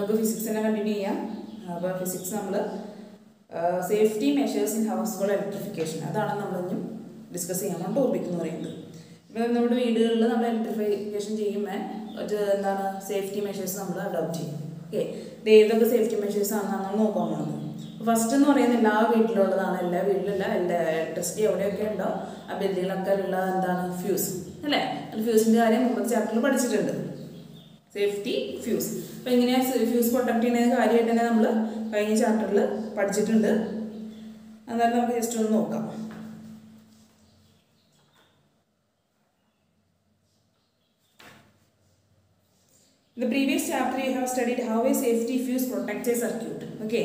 നമുക്ക് ഫിസിക്സിനെ കണ്ടിന്യൂ ചെയ്യാം. അപ്പോൾ ഫിസിക്സ് നമ്മൾ safety measures in house hold electrification അതാണ് നമ്മളിഞ്ഞും ഡിസ്കസ് ചെയ്യാൻ ടോപ്പിക് എന്ന് പറയുന്നത്. ഇപ്പോൾ നമ്മുടെ വീടുകളിൽ നമ്മൾ ഇലക്ട്രിഫിക്കേഷൻ ചെയ്യുമ്പോൾ എന്താണ് സേഫ്റ്റി മെഷേഴ്സ് നമ്മൾ അഡോപ്റ്റ് ചെയ്യും. ഓക്കെ, ഇത് ഏതൊക്കെ സേഫ്റ്റി മെഷേഴ്സ് ആണെന്നാണ് നമ്മൾ നോക്കാൻ പോകുന്നത്. ഫസ്റ്റ് എന്ന് പറയുന്നത് എല്ലാ വീട്ടിലുള്ളതാണ്, എല്ലാ വീട്ടിലല്ല, എല്ലാ ഇലക്ട്രിസിറ്റി എവിടെയൊക്കെ ഉണ്ടോ ആ ബിൽഡിങ്ങിലൊക്കെ ഉള്ളത് എന്താണ് ഫ്യൂസ് അല്ലേ. ഫ്യൂസിൻ്റെ കാര്യം മുമ്പത്തെ ചാപ്റ്ററിൽ പഠിച്ചിട്ടുണ്ട്, സേഫ്റ്റി ഫ്യൂസ്. അപ്പോൾ എങ്ങനെയാണ് ഫ്യൂസ് പ്രൊട്ടക്ട് ചെയ്യുന്ന കാര്യമായിട്ട് തന്നെ നമ്മൾ കഴിഞ്ഞ ചാപ്റ്ററിൽ പഠിച്ചിട്ടുണ്ട്. എന്നാലും നമുക്ക് ജസ്റ്റ് ഒന്ന് നോക്കാം. In the previous chapter, you have studied how a safety fuse protects a circuit. Okay,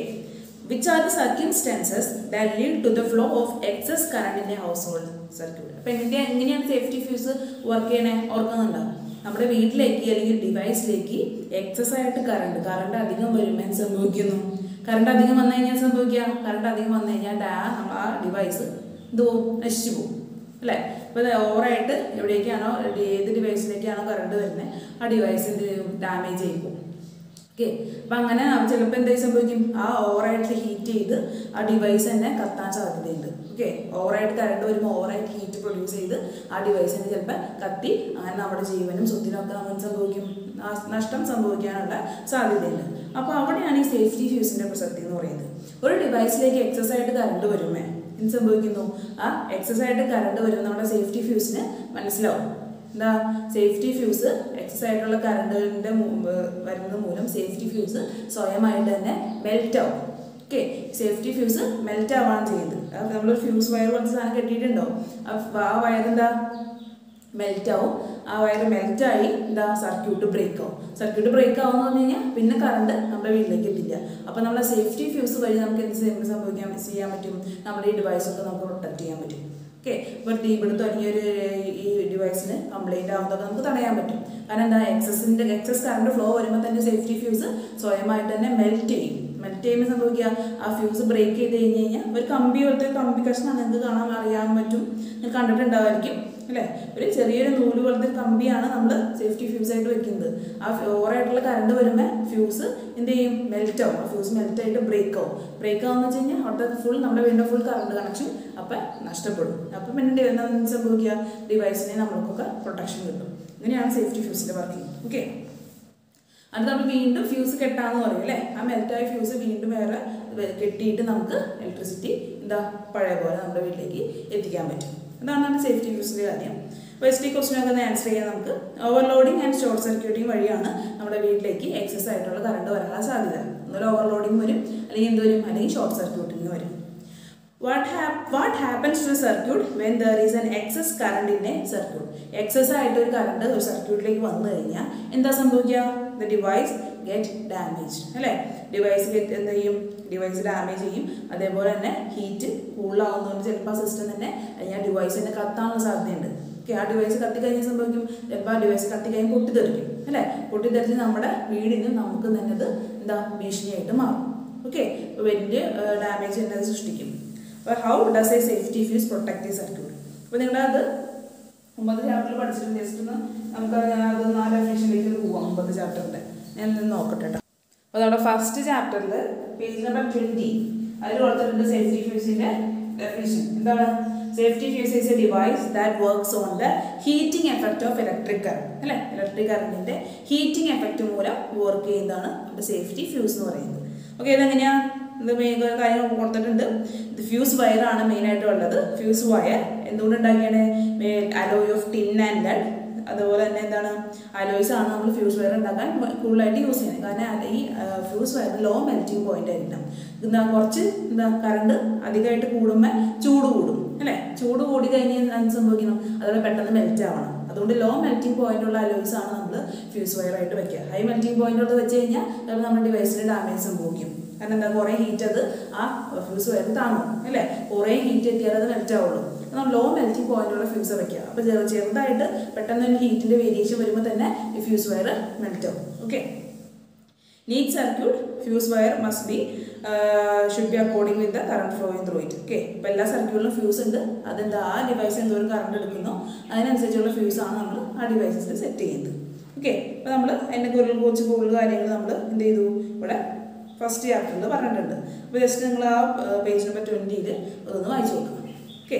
which are the circumstances that lead to the flow of excess current in a household circuit? അപ്പോൾ എങ്ങനെയാണ് safety fuse work ചെയ്യണേ ഓർക്കുന്നുണ്ടോ? നമ്മുടെ വീട്ടിലേക്ക് അല്ലെങ്കിൽ ഡിവൈസിലേക്ക് excess ആയിട്ട് current അധികം വരുമ്പോൾ എന്ത് സംഭവിക്കുന്നു? കറണ്ട് അധികം വന്നു കഴിഞ്ഞാൽ സംഭവിക്കുക, കറണ്ട് അധികം വന്നു കഴിഞ്ഞാൽ ആ ഡിവൈസ് ഇത് നശിച്ചു പോകും അല്ലേ. അപ്പോൾ ഓവറായിട്ട് എവിടേക്കാണോ ഏത് ഡിവൈസിലേക്കാണോ കറണ്ട് വരുന്നത് ആ ഡിവൈസിൻ്റെ ഡാമേജ് ആയിപ്പോകും. ഓക്കെ, അപ്പം അങ്ങനെ ചിലപ്പോൾ എന്തായി സംഭവിക്കും, ആ ഓവറായിട്ട് ഹീറ്റ് ചെയ്ത് ആ ഡിവൈസ് തന്നെ കത്താൻ സാധ്യതയുണ്ട്. ഓക്കെ, ഓവറായിട്ട് കറണ്ട് വരുമ്പോൾ ഓവറായിട്ട് ഹീറ്റ് പ്രൊഡ്യൂസ് ചെയ്ത് ആ ഡിവൈസിന് ചിലപ്പോൾ കത്തി അങ്ങനെ നമ്മുടെ ജീവനും സ്വത്തിനൊക്കെ അങ്ങനെ സംഭവിക്കും, നഷ്ടം സംഭവിക്കാനുള്ള സാധ്യതയുണ്ട്. അപ്പോൾ അവിടെയാണ് ഈ സേഫ്റ്റി ഫ്യൂസിൻ്റെ പ്രസക്തി എന്ന് പറയുന്നത്. ഒരു ഡിവൈസിലേക്ക് എക്സസ് ആയിട്ട് കറണ്ട് വരുമേ എന്ത് സംഭവിക്കുന്നു, ആ എക്സസ് ആയിട്ട് കറണ്ട് വരും നമ്മുടെ സേഫ്റ്റി ഫ്യൂസിന് മനസ്സിലാവും. എന്താ സേഫ്റ്റി ഫ്യൂസ് എക്സസ് ആയിട്ടുള്ള കറണ്ടിൻ്റെ വരുന്നത് മൂലം സേഫ്റ്റി ഫ്യൂസ് സ്വയമായിട്ട് തന്നെ മെൽറ്റ് ആവും. ഓക്കെ, സേഫ്റ്റി ഫ്യൂസ് മെൽറ്റ് ആവാണ് ചെയ്യുന്നത്. അപ്പോൾ നമ്മളൊരു ഫ്യൂസ് വയർ പോലത്തെ സാധനം കെട്ടിയിട്ടുണ്ടോ, ആ വയർ എന്താ മെൽറ്റ് ആവും. ആ വയർ മെൽറ്റായി എന്താ സർക്യൂട്ട് ബ്രേക്ക് ആവും. സർക്യൂട്ട് ബ്രേക്ക് ആവുമെന്ന് പറഞ്ഞു കഴിഞ്ഞാൽ പിന്നെ കറണ്ട് നമ്മുടെ വീട്ടിലേക്ക് എത്തില്ല. അപ്പോൾ നമ്മളെ സേഫ്റ്റി ഫ്യൂസ് വഴി നമുക്ക് എന്ത് ചെയ്യാൻ പറ്റും, നമ്മുടെ ഈ ഡിവൈസൊക്കെ നമുക്ക് പ്രൊട്ടക്ട് ചെയ്യാൻ പറ്റും. ഓക്കെ, ഇപ്പോൾ ഇവിടെ തുടങ്ങിയൊരു ഈ ഡിവൈസിന് കംപ്ലൈൻറ്റ് ആവുന്നതൊക്കെ നമുക്ക് തടയാൻ പറ്റും. കാരണം എന്താ എക്സസ് കറണ്ട് ഫ്ലോ വരുമ്പോൾ തന്നെ സേഫ്റ്റി ഫ്യൂസ് സ്വയമായിട്ട് തന്നെ മെൽറ്റ് ചെയ്യും. മെൽറ്റ് ചെയ്യുമ്പോൾ സംഭവിക്കുക, ആ ഫ്യൂസ് ബ്രേക്ക് ചെയ്ത് കഴിഞ്ഞ് കഴിഞ്ഞാൽ ഒരു കമ്പി പോലത്തെ കമ്പി കഷ്ണം നിങ്ങൾക്ക് അറിയാൻ പറ്റും, നിങ്ങൾ കണ്ടിട്ടുണ്ടാവായിരിക്കും അല്ലേ. ഒരു ചെറിയൊരു നൂല് പോലത്തെ കമ്പിയാണ് നമ്മൾ സേഫ്റ്റി ഫ്യൂസായിട്ട് വെക്കുന്നത്. ആ ഓവറായിട്ടുള്ള കറണ്ട് വരുമ്പോൾ ഫ്യൂസ് എന്ത് ചെയ്യും, മെൽറ്റ് ആവും. ആ ഫ്യൂസ് മെൽറ്റ് ആയിട്ട് ബ്രേക്ക് ആവും. ബ്രേക്ക് ആവുമെന്ന് വെച്ച് കഴിഞ്ഞാൽ അവിടുത്തെ ഫുൾ നമ്മുടെ വീടിൻ്റെ ഫുൾ കറണ്ട് കണക്ഷൻ അപ്പം നഷ്ടപ്പെടും. അപ്പം പിന്നെ എന്താണെന്ന് സംഭവിക്കുക, ഡിവൈസിനെ നമ്മൾക്കൊക്കെ പ്രൊട്ടക്ഷൻ കിട്ടും. ഇങ്ങനെയാണ് സേഫ്റ്റി ഫ്യൂസിൻ്റെ വർക്കിംഗ്. ഓക്കെ, അത് നമ്മൾ വീണ്ടും ഫ്യൂസ് കെട്ടാന്ന് പറയും അല്ലേ. ആ മെൽറ്റായ ഫ്യൂസ് വീണ്ടും വേറെ കെട്ടിയിട്ട് നമുക്ക് ഇലക്ട്രിസിറ്റി എന്താ പഴയ പോലെ നമ്മുടെ വീട്ടിലേക്ക് എത്തിക്കാൻ പറ്റും. അതാണ് സേഫ്റ്റി ഫ്യൂസിൻ്റെ കാര്യം. ഫസ്റ്റ് ഈ ക്വസ്റ്റിനൊക്കെ ഒന്ന് ആൻസർ ചെയ്യാൻ നമുക്ക് ഓവർലോഡിങ് ആൻഡ് ഷോർട്ട് സർക്യൂട്ടിങ് വഴിയാണ് നമ്മുടെ വീട്ടിലേക്ക് എക്സസ് ആയിട്ടുള്ള കറണ്ട് വരാനുള്ള സാധ്യത. ഒന്നൊരു ഓവർലോഡിങ് വരും, അല്ലെങ്കിൽ എന്ത് വരും, അല്ലെങ്കിൽ ഷോർട്ട് സർക്യൂട്ടിങ് വരും. What happens to a circuit when there is an excess current in a circuit? Excess ആയിട്ട് ഒരു കറണ്ട് ഒരു സർക്യൂട്ടിലേക്ക് വന്നു കഴിഞ്ഞാൽ എന്താ സംഭവിക്കുക, the device get damaged അല്ലേ. ഡിവൈസ് എന്ത് ചെയ്യും, ഡിവൈസ് ഡാമേജ് ചെയ്യും. അതേപോലെ തന്നെ ഹീറ്റ് കൂളാവുന്നതുകൊണ്ട് ചിലപ്പോൾ ആ സിസ്റ്റം തന്നെ അല്ലെങ്കിൽ ആ ഡിവൈസ് തന്നെ കത്താനുള്ള സാധ്യതയുണ്ട്. ഓക്കെ, ആ ഡിവൈസ് കത്തിക്കഴിഞ്ഞാൽ സംഭവിക്കും, ചിലപ്പോൾ ആ ഡിവൈസ് കത്തിക്കഴിഞ്ഞ് പൊട്ടിത്തെറിക്കും അല്ലേ. പൊട്ടിത്തെറിച്ച് നമ്മുടെ വീടിന് നമുക്ക് തന്നെ അത് എന്താ ഭീഷണിയായിട്ട് മാറും. ഓക്കെ, വലിയ ഡാമേജ് തന്നെ അത് സൃഷ്ടിക്കും. അപ്പോൾ how does A safety fuse protect the circuit? അപ്പോൾ നിങ്ങളത് 9 ചാപ്റ്ററിൽ പഠിച്ചിട്ടുണ്ട്. ജസ്റ്റ് ഒന്ന് നമുക്ക് അത് 4 ഡെഫിനിഷനിലേക്ക് പോവാം. 9 ചാപ്റ്ററിൻ്റെ ഞാൻ നോക്കട്ടെ കേട്ടോ. അപ്പോൾ നമ്മുടെ ഫസ്റ്റ് ചാപ്റ്ററിൽ പേജ് നമ്പർ 20 അതിൽ കൊടുത്തിട്ടുണ്ട് സേഫ്റ്റി ഫ്യൂസിൻ്റെ ഡെഫിനിഷൻ. എന്താണ് safety fuse? Is A device that works on the heating effect of electric current അല്ലേ. ഇലക്ട്രിക് കറണ്ടിൻ്റെ ഹീറ്റിംഗ് എഫക്റ്റ് മൂലം വർക്ക് ചെയ്യുന്നതാണ് നമ്മുടെ സേഫ്റ്റി ഫ്യൂസ് എന്ന് പറയുന്നത്. ഓക്കെ, ഇതെങ്ങനെയാണ് കാര്യം കൊടുത്തിട്ടുണ്ട്. ഇത് ഫ്യൂസ് വയറാണ് മെയിനായിട്ട് ഉള്ളത്. ഫ്യൂസ് വയർ എന്തുകൊണ്ട് ഉണ്ടാക്കിയാണ്, alloy of tin and lead. അതുപോലെ തന്നെ എന്താണ് അലോയ്സ് ആണ് നമ്മൾ ഫ്യൂസ് വയർ ഉണ്ടാക്കാൻ കൂടുതലായിട്ട് യൂസ് ചെയ്യുന്നത്. കാരണം ഈ fuse wire low melting point ആയിരിക്കണം. കുറച്ച് കറണ്ട് അധികമായിട്ട് കൂടുമ്പോൾ ചൂട് കൂടും അല്ലേ. ചൂട് കൂടി കഴിഞ്ഞാൽ സംഭവിക്കണം, അതുപോലെ പെട്ടെന്ന് മെൽറ്റ് ആവണം. അതുകൊണ്ട് ലോ മെൽറ്റിംഗ് പോയിന്റ് ഉള്ള അലോയ്സ് ആണ് നമ്മൾ ഫ്യൂസ് വയർ ആയിട്ട് വെക്കുക. ഹൈ മെൽറ്റിംഗ് പോയിന്റ് ഉള്ളത് വെച്ച് കഴിഞ്ഞാൽ ചിലപ്പോൾ നമ്മുടെ ഡിവൈസിന് ഡാമേജ് സംഭവിക്കും. കാരണം എന്താ, കുറേ ഹീറ്റ് അത് ആ ഫ്യൂസ് വയർ താങ്ങും അല്ലേ. കുറേ ഹീറ്റ് എത്തിയാൽ അത് മെൽറ്റ് ആവുള്ളൂ. നമ്മൾ ലോ മെൽറ്റിംഗ് പോയിന്റുള്ള ഫ്യൂസ് വയ്ക്കുക. അപ്പോൾ ചെറുതായിട്ട് പെട്ടെന്ന് ഒരു ഹീറ്റിൻ്റെ വേരിയേഷൻ വരുമ്പോൾ തന്നെ ഈ ഫ്യൂസ് വയർ മെൽറ്റ് ആവും. Okay, neat circuit fuse wire must be should be according with the current flowing through it. Okay, ഇപ്പോൾ എല്ലാ സർക്യൂട്ടിലും ഫ്യൂസ് ഉണ്ട്. അതെന്താ ആ ഡിവൈസ് എന്തോരം കറണ്ട് എടുക്കുന്നോ അതിനനുസരിച്ചുള്ള ഫ്യൂസാണ് നമ്മൾ ആ ഡിവൈസസിൽ സെറ്റ് ചെയ്യുന്നത്. ഓക്കെ, അപ്പോൾ നമ്മൾ അതിൻ്റെ കുറച്ച് കൂടുതൽ കാര്യങ്ങൾ നമ്മൾ എന്ത് ചെയ്തു ഇവിടെ ഫസ്റ്റ് ചാപ്റ്ററിൽ പറഞ്ഞിട്ടുണ്ട്. അപ്പോൾ ജസ്റ്റ് നിങ്ങൾ ആ പേജ് നമ്പർ 20 അതൊന്ന് വായിച്ചു നോക്കുക. ഓക്കെ,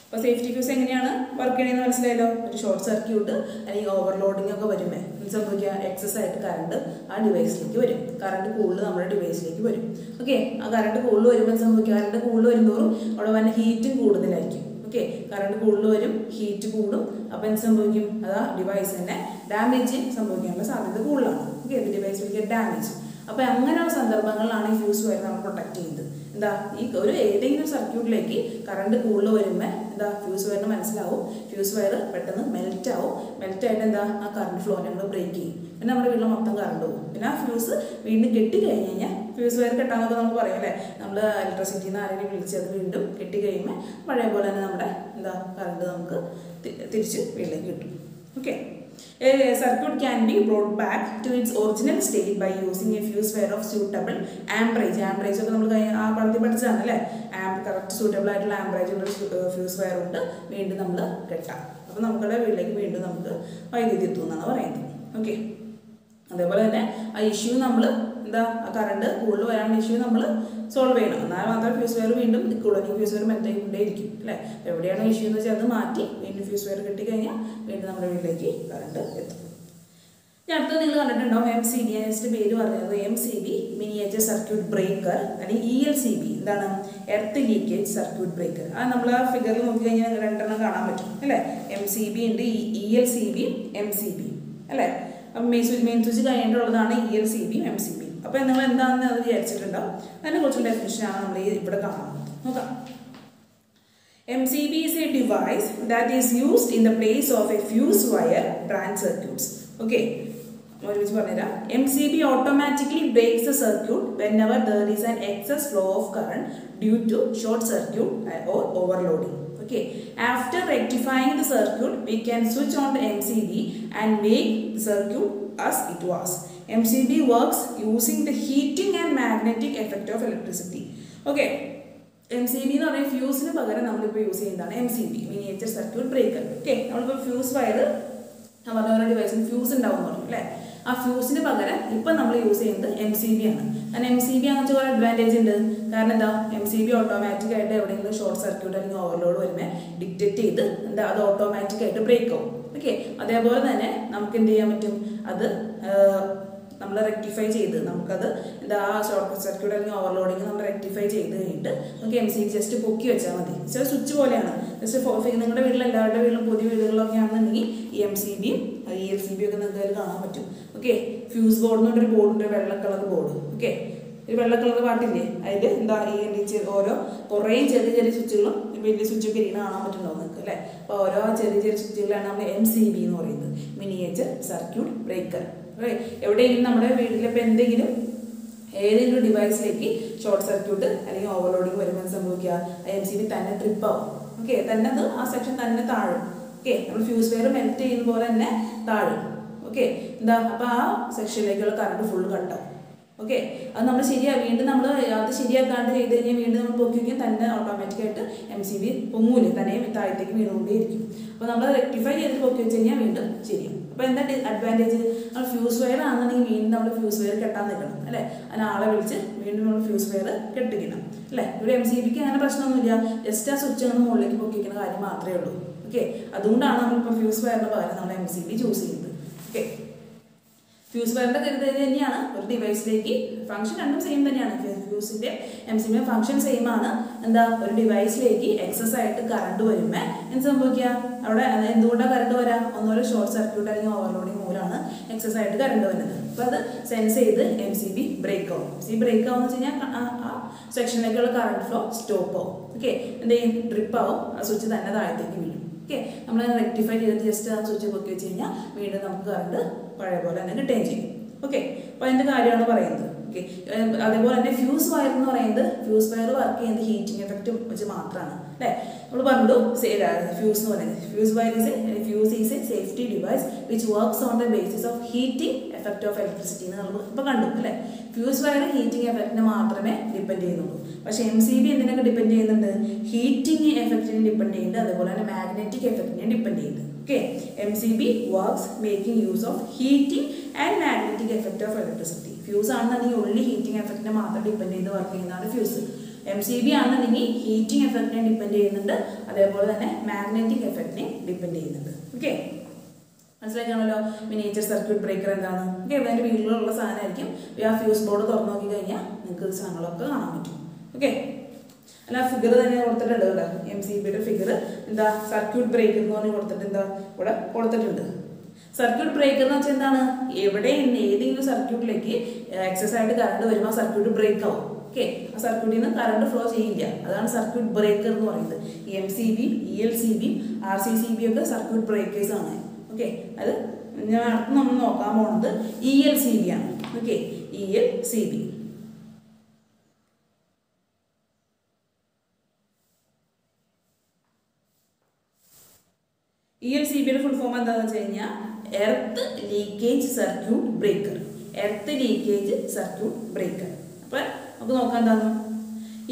അപ്പോൾ സേഫ്റ്റി ഫ്യൂസ് എങ്ങനെയാണ് വർക്ക് ചെയ്യണമെന്ന് മനസ്സിലായല്ലോ. ഒരു ഷോർട്ട് സർക്യൂട്ട് അല്ലെങ്കിൽ ഓവർലോഡിംഗ് ഒക്കെ വരുമേ സംഭവിക്കുക, എക്സസ് ആയിട്ട് കറണ്ട് ആ ഡിവൈസിലേക്ക് വരും, കറണ്ട് കൂടുതൽ നമ്മുടെ ഡിവൈസിലേക്ക് വരും. ഓക്കെ, ആ കറണ്ട് കൂടുതൽ വരുമ്പോൾ സംഭവിക്കുക, കറണ്ട് കൂടുതൽ വരുന്നതോറും അവിടെ വന്ന ഹീറ്റും കൂടുതലായിരിക്കും. ഓക്കെ, കറണ്ട് കൂടുതൽ വരും, ഹീറ്റ് കൂടും. അപ്പോൾ എന്ത് സംഭവിക്കും, അത് ആ ഡിവൈസിനെ ഡാമേജ് സംഭവിക്കാനുള്ള സാധ്യത കൂടുതലാണ്. Okay, device will get damage. അപ്പോൾ അങ്ങനെയുള്ള സന്ദർഭങ്ങളിലാണ് ഈ ഫ്യൂസ് വയർ നമ്മൾ പ്രൊട്ടക്ട് ചെയ്യുന്നത്. എന്താ, ഈ ഒരു ഏതെങ്കിലും സർക്യൂട്ടിലേക്ക് കറണ്ട് കൂടുതൽ വരുമ്പോൾ എന്താ ഫ്യൂസ് വയറിന് മനസ്സിലാവും, ഫ്യൂസ് വയർ പെട്ടെന്ന് മെൽറ്റ് ആവും. മെൽറ്റ് ആയിട്ട് എന്താ ആ കറണ്ട് ഫ്ലോ ഞങ്ങൾ ബ്രേക്ക് ചെയ്യും. പിന്നെ നമ്മുടെ വീട്ടിൽ മൊത്തം കറണ്ട് പോകും. പിന്നെ ആ ഫ്യൂസ് വീണ്ടും കെട്ടി കഴിഞ്ഞ് കഴിഞ്ഞാൽ, ഫ്യൂസ് വയർ കെട്ടാന്നൊക്കെ നമ്മൾ പറയും അല്ലേ, നമ്മൾ ഇലക്ട്രിസിറ്റിയിൽ നിന്ന് ആരെങ്കിലും വിളിച്ചത് വീണ്ടും കെട്ടി കഴിയുമ്പോൾ പഴയ പോലെ തന്നെ നമ്മുടെ എന്താ കറണ്ട് നമുക്ക് തിരിച്ച് വീട്ടിലേക്ക് കിട്ടും. Okay, a circuit can be brought back to its original state by using a fuse wire of suitable amperage. Amperage ഒക്കെ നമ്മൾ ആ പടത്തിൽ പഠിച്ചതാണ് അല്ലേ. കറക്റ്റ് സൂട്ടബിൾ ആയിട്ടുള്ള ആംപറേജ് ഉള്ള ഫ്യൂസ് വയർ ഉണ്ട് വീണ്ടും നമ്മൾ കെട്ടാം. അപ്പോൾ നമ്മുടെ വീട്ടിലേക്ക് വീണ്ടും നമുക്ക് വൈദ്യുതി എത്തും എന്നാണ് പറയുന്നത്. ഓക്കെ, അതേപോലെ തന്നെ ആ ഇഷ്യൂ നമ്മൾ എന്താ ആ കറണ്ട് കൂടുതൽ വരാനുള്ള ഇഷ്യൂ നമ്മൾ സോൾവ് ചെയ്യണം. എന്നാൽ മാത്രമേ ഫ്യൂസ് വയർ വീണ്ടും നിൽക്കുള്ളൂ. അല്ലെങ്കിൽ ഫ്യൂസ് വയർ മെൽറ്റായിക്കൊണ്ടേയിരിക്കും അല്ലേ. എവിടെയാണ് ഇഷ്യൂ എന്ന് വെച്ചാൽ അത് മാറ്റി വീണ്ടും ഫ്യൂസ് വയർ കിട്ടിക്കഴിഞ്ഞാൽ വീണ്ടും നമ്മുടെ വീട്ടിലേക്ക് കറണ്ട് എത്തും. ഞാൻ അടുത്തത് നിങ്ങൾ കണ്ടിട്ടുണ്ടാവും MCB. നെക്സ്റ്റ് പേര് പറഞ്ഞത് MCB മിനിയേച്ചർ സർക്യൂട്ട് ബ്രേക്കർ അല്ലെങ്കിൽ ELCB. എന്താണ്, എർത്ത് ലീക്കേജ് സർക്യൂട്ട് ബ്രേക്കർ. അത് നമ്മൾ ആ ഫിഗറിൽ നോക്കിക്കഴിഞ്ഞാൽ രണ്ടെണ്ണം കാണാൻ പറ്റും അല്ലേ. MCB ഉണ്ട്, ELCB, MCB അല്ലേ. അപ്പം മെയിൻ സ്വിച്ച് കഴിഞ്ഞിട്ടുള്ളതാണ് ELCB, MCB. അപ്പോൾ നിങ്ങൾ എന്താണെന്ന് അത് വിചാരിച്ചിട്ടുണ്ടാവും. അതിനെ കുറിച്ചുള്ള ഡെഫിനിഷനാണ് നമ്മൾ ഇവിടെ കാണുന്നത്. നോക്കാം. MCB is a device that is used in the place of a fuse wire branch circuits. Okay, ഒരുമിച്ച് പറഞ്ഞുതരാം. MCB automatically breaks the circuit whenever there is an excess flow of current due to short circuit or overloading. Okay, after rectifying the circuit, we can switch on the MCB and make the circuit as it was. MCB works using the heating and magnetic effect of electricity. Okay, MCB എന്ന് പറഞ്ഞാൽ ഫ്യൂസിന് പകരം നമ്മളിപ്പോൾ use ചെയ്യുന്നതാണ് MCB miniature circuit breaker. Okay, നമ്മളിപ്പോൾ fuse wire പറഞ്ഞ ഓരോ ഡിവൈസിന് fuse ഉണ്ടാവും എന്ന് പറഞ്ഞു അല്ലേ. ആ ഫ്യൂസിന് പകരം ഇപ്പം നമ്മൾ യൂസ് ചെയ്യുന്നത് MCB ആണ്. കാരണം MCB എന്ന് വെച്ചാൽ കുറേ അഡ്വാൻറ്റേജ് ഉണ്ട്. കാരണം എന്താ, MCB ഓട്ടോമാറ്റിക്കായിട്ട് എവിടെയെങ്കിലും ഷോർട്ട് സർക്യൂട്ട് അല്ലെങ്കിൽ ഓവർലോഡ് വരുമ്പോൾ ഡിക്റ്റേറ്റ് ചെയ്ത് എന്താ അത് ഓട്ടോമാറ്റിക്കായിട്ട് ബ്രേക്ക് ആവും. ഓക്കെ, അതേപോലെ തന്നെ നമുക്ക് എന്ത് ചെയ്യാൻ പറ്റും, അത് നമ്മൾ റെക്ടിഫൈ ചെയ്ത് നമുക്കത് എന്താ ആ ഷോർട്ട് സർക്യൂട്ട് അല്ലെങ്കിൽ ഓവർലോഡിങ് നമ്മൾ റെക്ടിഫൈ ചെയ്ത് കഴിഞ്ഞിട്ട് നമുക്ക് MCB ജസ്റ്റ് പൊക്കി വെച്ചാൽ മതി. ചില സ്വിച്ച് പോലെയാണ്. ജസ്റ്റ് നിങ്ങളുടെ വീട്ടിൽ എല്ലാവരുടെ വീട്ടിലും പുതിയ വീടുകളിലൊക്കെ ആണെന്നുണ്ടെങ്കിൽ ഈ MCBയും ELCB ഒക്കെ നിങ്ങൾക്ക് അതിൽ കാണാൻ പറ്റും. ഓക്കെ, ഫ്യൂസ് ബോർഡ് എന്ന് പറഞ്ഞൊരു ബോർഡുണ്ട്, വെള്ള കളർ ബോർഡ്. ഓക്കെ, ഒരു വെള്ള കളർ പാട്ടില്ലേ, അതിൽ എന്താ ഈ ഓരോ കുറേ ചെറിയ ചെറിയ സ്വിച്ചുകളും വലിയ സ്വിച്ചൊക്കെ ഇരിക്കുന്ന കാണാൻ പറ്റുന്നുണ്ടാവും നിങ്ങൾക്ക് അല്ലേ. അപ്പോൾ ഓരോ ചെറിയ ചെറിയ സ്വിച്ചുകളാണ് നമ്മൾ MCB എന്ന് പറയുന്നത്, മിനിയേച്ചർ സർക്യൂട്ട് ബ്രേക്കർ. എവിടെയെങ്കിലും നമ്മുടെ വീട്ടിലിപ്പോൾ എന്തെങ്കിലും ഏതെങ്കിലും ഡിവൈസിലേക്ക് ഷോർട്ട് സർക്യൂട്ട് അല്ലെങ്കിൽ ഓവർലോഡിങ് വരുമ്പോൾ സംഭവിക്കുക, MCB തന്നെ ട്രിപ്പ് ആവും. ഓക്കെ, തന്നെ അത് ആ സെക്ഷൻ തന്നെ താഴും. ഓക്കെ, നമ്മൾ ഫ്യൂസ് വയർ മെൽറ്റ് ചെയ്യുന്ന പോലെ തന്നെ താഴും. ഓക്കെ, എന്താ അപ്പോൾ ആ സെക്ഷനിലേക്കുള്ള കറണ്ട് ഫുൾ കട്ടാവും. ഓക്കെ, അത് നമ്മൾ വീണ്ടും നമ്മൾ അത് ശരിയാക്കാണ്ട് ചെയ്ത് കഴിഞ്ഞാൽ വീണ്ടും നമ്മൾ പൊക്കി വയ്ക്കും, തന്നെ ഓട്ടോമാറ്റിക്കായിട്ട് MCB പൊങ്ങൂലേ, തന്നെ താഴത്തേക്ക് വീണുകൊണ്ടേയിരിക്കും. അപ്പോൾ നമ്മൾ റെക്ടിഫൈ ചെയ്ത് പൊക്കി വെച്ച് കഴിഞ്ഞാൽ വീണ്ടും ശരിയാവും. അപ്പോൾ എന്താ അഡ്വാൻറ്റേജ്, നമ്മൾ ഫ്യൂസ് വയർ ആണെന്നുണ്ടെങ്കിൽ വീണ്ടും നമ്മൾ ഫ്യൂസ് വയർ കെട്ടാൻ നിൽക്കണം അല്ലേ. അതിന് ആളെ വിളിച്ച് വീണ്ടും നമ്മൾ ഫ്യൂസ് വയർ കെട്ടിക്കണം അല്ലേ. ഇവിടെ MCBക്ക് അങ്ങനെ പ്രശ്നമൊന്നുമില്ല, ജസ്റ്റ് ആ സ്വിച്ച് ഒന്ന് മുകളിലേക്ക് പൊക്കി വയ്ക്കുന്ന കാര്യം മാത്രമേ ഉള്ളൂ. ഓക്കെ, അതുകൊണ്ടാണ് നമ്മളിപ്പോൾ ഫ്യൂസ് വയറിന് പകരം നമ്മൾ MCB ചൂസ് ചെയ്യുന്നത്. ഓക്കെ, ഫ്യൂസ് വയറിൻ്റെ കരുത് തന്നെയാണ് ഒരു ഡിവൈസിലേക്ക് ഫംഗ്ഷൻ രണ്ടും സെയിം തന്നെയാണ്. ഫ്യൂസിൻ്റെ MCB ഫംഗ്ഷൻ സെയിം ആണ്. എന്താ, ഒരു ഡിവൈസിലേക്ക് എക്സസ് ആയിട്ട് കറണ്ട് വരുമ്പോൾ എന്ത് സംഭവിക്കുക, അവിടെ എന്തുകൊണ്ടാണ് കറണ്ട് വരാം, ഒന്നുപോലെ ഷോർട്ട് സർക്യൂട്ട് അല്ലെങ്കിൽ ഓവർലോഡിങ് മൂലമാണ് എക്സസ് ആയിട്ട് കറണ്ട് വരുന്നത്. അപ്പോൾ അത് സെൻസ് ചെയ്ത് MCB ബ്രേക്ക് ആവും. MCB ബ്രേക്ക് ആവുമെന്ന് വെച്ച് കഴിഞ്ഞാൽ ആ സെക്ഷനിലേക്കുള്ള കറണ്ട് ഫ്ലോ സ്റ്റോപ്പ് ആവും. ഓക്കെ, എന്ത് ചെയ്യും, ഡ്രിപ്പ് ആവും, ആ സ്വിച്ച് തന്നെ താഴത്തേക്ക് വീഴും. ഓക്കെ, നമ്മൾ റെക്ടിഫൈ ചെയ്തിട്ട് ജസ്റ്റ് ആ സ്വിച്ച് പൊക്കി വെച്ച് കഴിഞ്ഞാൽ വീണ്ടും നമുക്ക് കറണ്ട് പഴയ പോലെ തന്നെ കിട്ടുകയും ചെയ്യും. ഓക്കെ, അപ്പോൾ അതിൻ്റെ കാര്യമാണ് പറയുന്നത്. ഓക്കെ, അതേപോലെ തന്നെ ഫ്യൂസ് വയർ എന്ന് പറയുന്നത്, ഫ്യൂസ് വയർ വർക്ക് ചെയ്യുന്നത് ഹീറ്റിംഗ് എഫക്റ്റ് വെച്ച് മാത്രമാണ് അല്ലേ. നമ്മൾ പറഞ്ഞു ഫ്യൂസ് എന്ന് പറയുന്നത്, fuse is A safety device which works on the basis of heating effect of electricity എന്ന് നമ്മൾ ഇപ്പോൾ കണ്ടു അല്ലേ. ഫ്യൂസ് വയർ ഹീറ്റിംഗ് എഫക്റ്റിനെ മാത്രമേ ഡിപ്പെൻഡ് ചെയ്യുന്നുള്ളൂ. പക്ഷേ MCB എന്തിനൊക്കെ ഡിപ്പെൻഡ് ചെയ്യുന്നുണ്ട്, ഹീറ്റിംഗ് എഫക്റ്റിനെ ഡിപ്പെൻഡ് ചെയ്യുന്നുണ്ട്, അതുപോലെ തന്നെ മാഗ്നറ്റിക് എഫക്റ്റിനെ ഡിപ്പെൻഡ് ചെയ്യുന്നുണ്ട്. Okay, MCB works making use of heating and magnetic effect of electricity. Fuse ആണെന്നുണ്ടെങ്കിൽ only heating effect മാത്രം ഡിപ്പെൻഡ് ചെയ്ത് വർക്ക് ചെയ്യുന്നതാണ് ഫ്യൂസ്. MCB ആണെന്നുണ്ടെങ്കിൽ ഹീറ്റിംഗ് എഫക്റ്റിനെ ഡിപ്പെൻഡ് ചെയ്യുന്നുണ്ട്, അതേപോലെ തന്നെ മാഗ്നറ്റിക് എഫക്റ്റിനെ ഡിപ്പെൻഡ് ചെയ്യുന്നുണ്ട്. ഓക്കെ, മനസ്സിലാക്കാണല്ലോ മിനിയേച്ചർ സർക്യൂട്ട് ബ്രേക്കർ എന്താണ്. ഓക്കെ, അതിൻ്റെ വീട്ടിലുള്ള സാധനമായിരിക്കും. ആ ഫ്യൂസ് ബോർഡ് തുറന്നു നോക്കി കഴിഞ്ഞാൽ നിങ്ങൾക്ക് ഈ സാധനങ്ങളൊക്കെ കാണാൻ പറ്റും. ഓക്കെ, അല്ല ഫിഗർ തന്നെ കൊടുത്തിട്ടുണ്ട് കേട്ടോ. MCBയുടെ ഫിഗർ എന്താ, സർക്യൂട്ട് ബ്രേക്കർ എന്ന് പറഞ്ഞ് കൊടുത്തിട്ട് എന്താ ഇവിടെ കൊടുത്തിട്ടുണ്ട്. സർക്യൂട്ട് ബ്രേക്കർ എന്ന് വെച്ചാൽ എന്താണ്, എവിടെ ഏതെങ്കിലും സർക്യൂട്ടിലേക്ക് എക്സസ് ആയിട്ട് കറണ്ട് വരുമ്പോൾ ആ സർക്യൂട്ട് ബ്രേക്ക് ആവും. ഓക്കെ, ആ സർക്യൂട്ടിൽ നിന്ന് കറണ്ട് ഫ്ലോ ചെയ്യില്ല, അതാണ് സർക്യൂട്ട് ബ്രേക്കർ എന്ന് പറയുന്നത്. MCB, ELCB, RCCB ഒക്കെ സർക്യൂട്ട് ബ്രേക്കേഴ്സ് ആണ്. ഓക്കെ, അത് ഞാൻ അടുത്ത് നമ്മൾ നോക്കാൻ പോകുന്നത് ELCB ആണ്. Okay, ELCB. ELCBയുടെ ഫുൾ ഫോം എന്താണെന്ന് വെച്ച് കഴിഞ്ഞാൽ earth leakage circuit breaker. Earth leakage circuit breaker. അപ്പോൾ നമുക്ക് നോക്കാം എന്താണ്.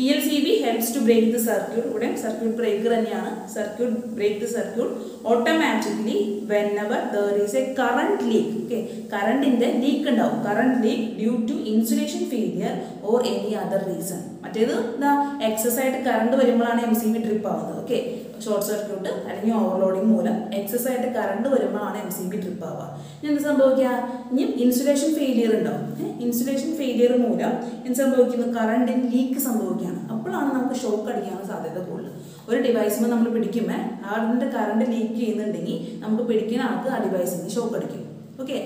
ELCB helps to break the circuit. ഇവിടെ സർക്യൂട്ട് ബ്രേക്കർ തന്നെയാണ്. Circuit break the circuit automatically whenever there is a current leak. Okay, കറണ്ടിന്റെ ലീക്ക് ഉണ്ടാവും. Current leak due to insulation failure or any other reason. മറ്റേത് എന്താ, excess ആയിട്ട് current വരുമ്പോഴാണ് MCB trip ആവുന്നത്. Okay, short circuit അല്ലെങ്കിൽ overloading മൂലം excess ആയിട്ട് കറണ്ട് വരുമ്പോഴാണ് MCB ട്രിപ്പ് ആവുക. ഇനി എന്ത് സംഭവിക്കുക, ഇനി ഇൻസുലേഷൻ ഫെയിലിയർ ഉണ്ടാവും. ഇൻസുലേഷൻ ഫെയിലിയർ മൂലം എന്ത് സംഭവിക്കുന്നു, കറണ്ടിന് ലീക്ക് സംഭവിക്കുകയാണ്. അപ്പോഴാണ് നമുക്ക് ഷോക്ക് അടിക്കാനുള്ള സാധ്യത കൂടുതൽ. ഒരു ഡിവൈസുമ്പോൾ നമ്മൾ പിടിക്കുമ്പോൾ അതിൻ്റെ കറണ്ട് ലീക്ക് ചെയ്യുന്നുണ്ടെങ്കിൽ നമുക്ക് പിടിക്കുന്ന ആൾക്ക് ആ ഡിവൈസിന് ഷോക്ക് അടിക്കും. ഓക്കെ,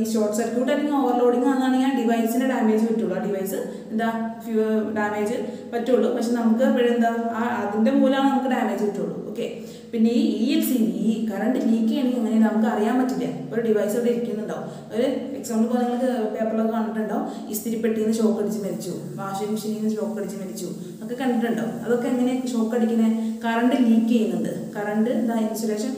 ഈ ഷോർട്ട് സർക്യൂട്ട് അല്ലെങ്കിൽ ഓവർലോഡിങ് ആണെന്നാണെങ്കിൽ ആ ഡിവൈസിന് ഡാമേജ് പറ്റുള്ളൂ. ആ ഡിവൈസ് എന്താ ഡാമേജ് പറ്റുള്ളൂ, പക്ഷെ നമുക്ക് എന്താ അതിൻ്റെ മൂലമാണ് നമുക്ക് ഡാമേജ് പറ്റുള്ളൂ. ഓക്കെ, പിന്നെ ഈ ELCB ഈ കറണ്ട് ലീക്ക് ചെയ്യണമെങ്കിൽ അങ്ങനെ നമുക്ക് അറിയാൻ പറ്റില്ല. ഒരു ഡിവൈസ് അവിടെ ഇരിക്കുന്നുണ്ടാവും. ഒരു എക്സാമ്പിൾ ഇപ്പോൾ നിങ്ങൾക്ക് പേപ്പറിലൊക്കെ കണ്ടിട്ടുണ്ടാവും, ഇസ്തിരിപ്പെട്ടിയിൽ നിന്ന് ഷോക്ക് അടിച്ച് മരിച്ചു, വാഷിംഗ് മെഷീനിൽ നിന്ന് ഷോക്ക് അടിച്ച് മരിച്ചു ഒക്കെ കണ്ടിട്ടുണ്ടാവും. അതൊക്കെ എങ്ങനെ ഷോക്ക് അടിക്കുന്നത്, കറണ്ട് ലീക്ക് ചെയ്യുന്നുണ്ട്. കറണ്ട് എന്താ, ഇൻസുലേഷൻ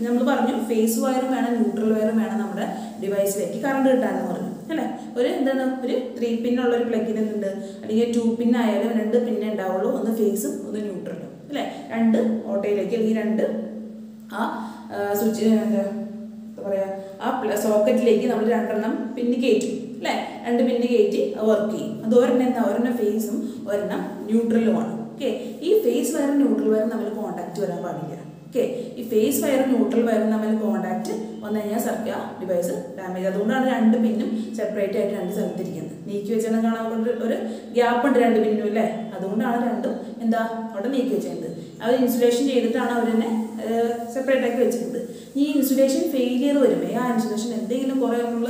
നമ്മൾ പറഞ്ഞു ഫേസ് വയറും വേണം ന്യൂട്രൽ വയറും വേണം നമ്മുടെ ഡിവൈസിലേക്ക് കറണ്ട് കിട്ടാനെന്ന് പറഞ്ഞു അല്ലേ. ഒരു എന്താണ്, ഒരു 3 പിന്നുള്ള ഒരു പ്ലഗിന് ഉണ്ട്, അല്ലെങ്കിൽ 2 പിന്നായാലും 2 പിന്നേ ഉണ്ടാവുള്ളൂ, ഒന്ന് ഫേസും ഒന്ന് ന്യൂട്രലും അല്ലേ. 2 ഓട്ടോയിലേക്ക് അല്ലെങ്കിൽ 2 ആ സ്വിച്ച് എന്താ പറയുക ആ സോക്കറ്റിലേക്ക് നമ്മൾ 2 പിന്ന് കയറ്റും അല്ലേ. 2 പിന്ന് കയറ്റി വർക്ക് ചെയ്യും. അത് ഒരെണ്ണം എന്താ, ഒരെണ്ണം ഫേസും ഒരെണ്ണം ന്യൂട്രലുമാണ്. ഓക്കെ, ഈ ഫേസ് വയറും ന്യൂട്രൽ വയറും തമ്മിൽ കോൺടാക്ട് വരാൻ പാടില്ല. ഓക്കെ, ഈ ഫേസ് വയറും ന്യൂട്രൽ വയറും തമ്മിൽ കോൺടാക്ട് വന്നു കഴിഞ്ഞാൽ ഡിവൈസ് ഡാമേജ്. അതുകൊണ്ടാണ് 2 പിന്നും സെപ്പറേറ്റ് ആയിട്ട് 2 സ്ഥലത്തിരിക്കുന്നത്. നീക്കി വെച്ചാൽ കാണാൻ ഒരു ഗ്യാപ്പ് ഉണ്ട് 2 പിന്നും അല്ലേ. അതുകൊണ്ടാണ് 2ഉം എന്താ അവിടെ നീക്കി വെച്ചിരുന്നത്. അവർ ഇൻസുലേഷൻ ചെയ്തിട്ടാണ് അവർ തന്നെ സെപ്പറേറ്റ് ആക്കി വെച്ചിരുന്നത്. ഈ ഇൻസുലേഷൻ ഫെയിലിയർ വരുമ്പോൾ ആ ഇൻസുലേഷൻ എന്തെങ്കിലും കുറേ നമ്മൾ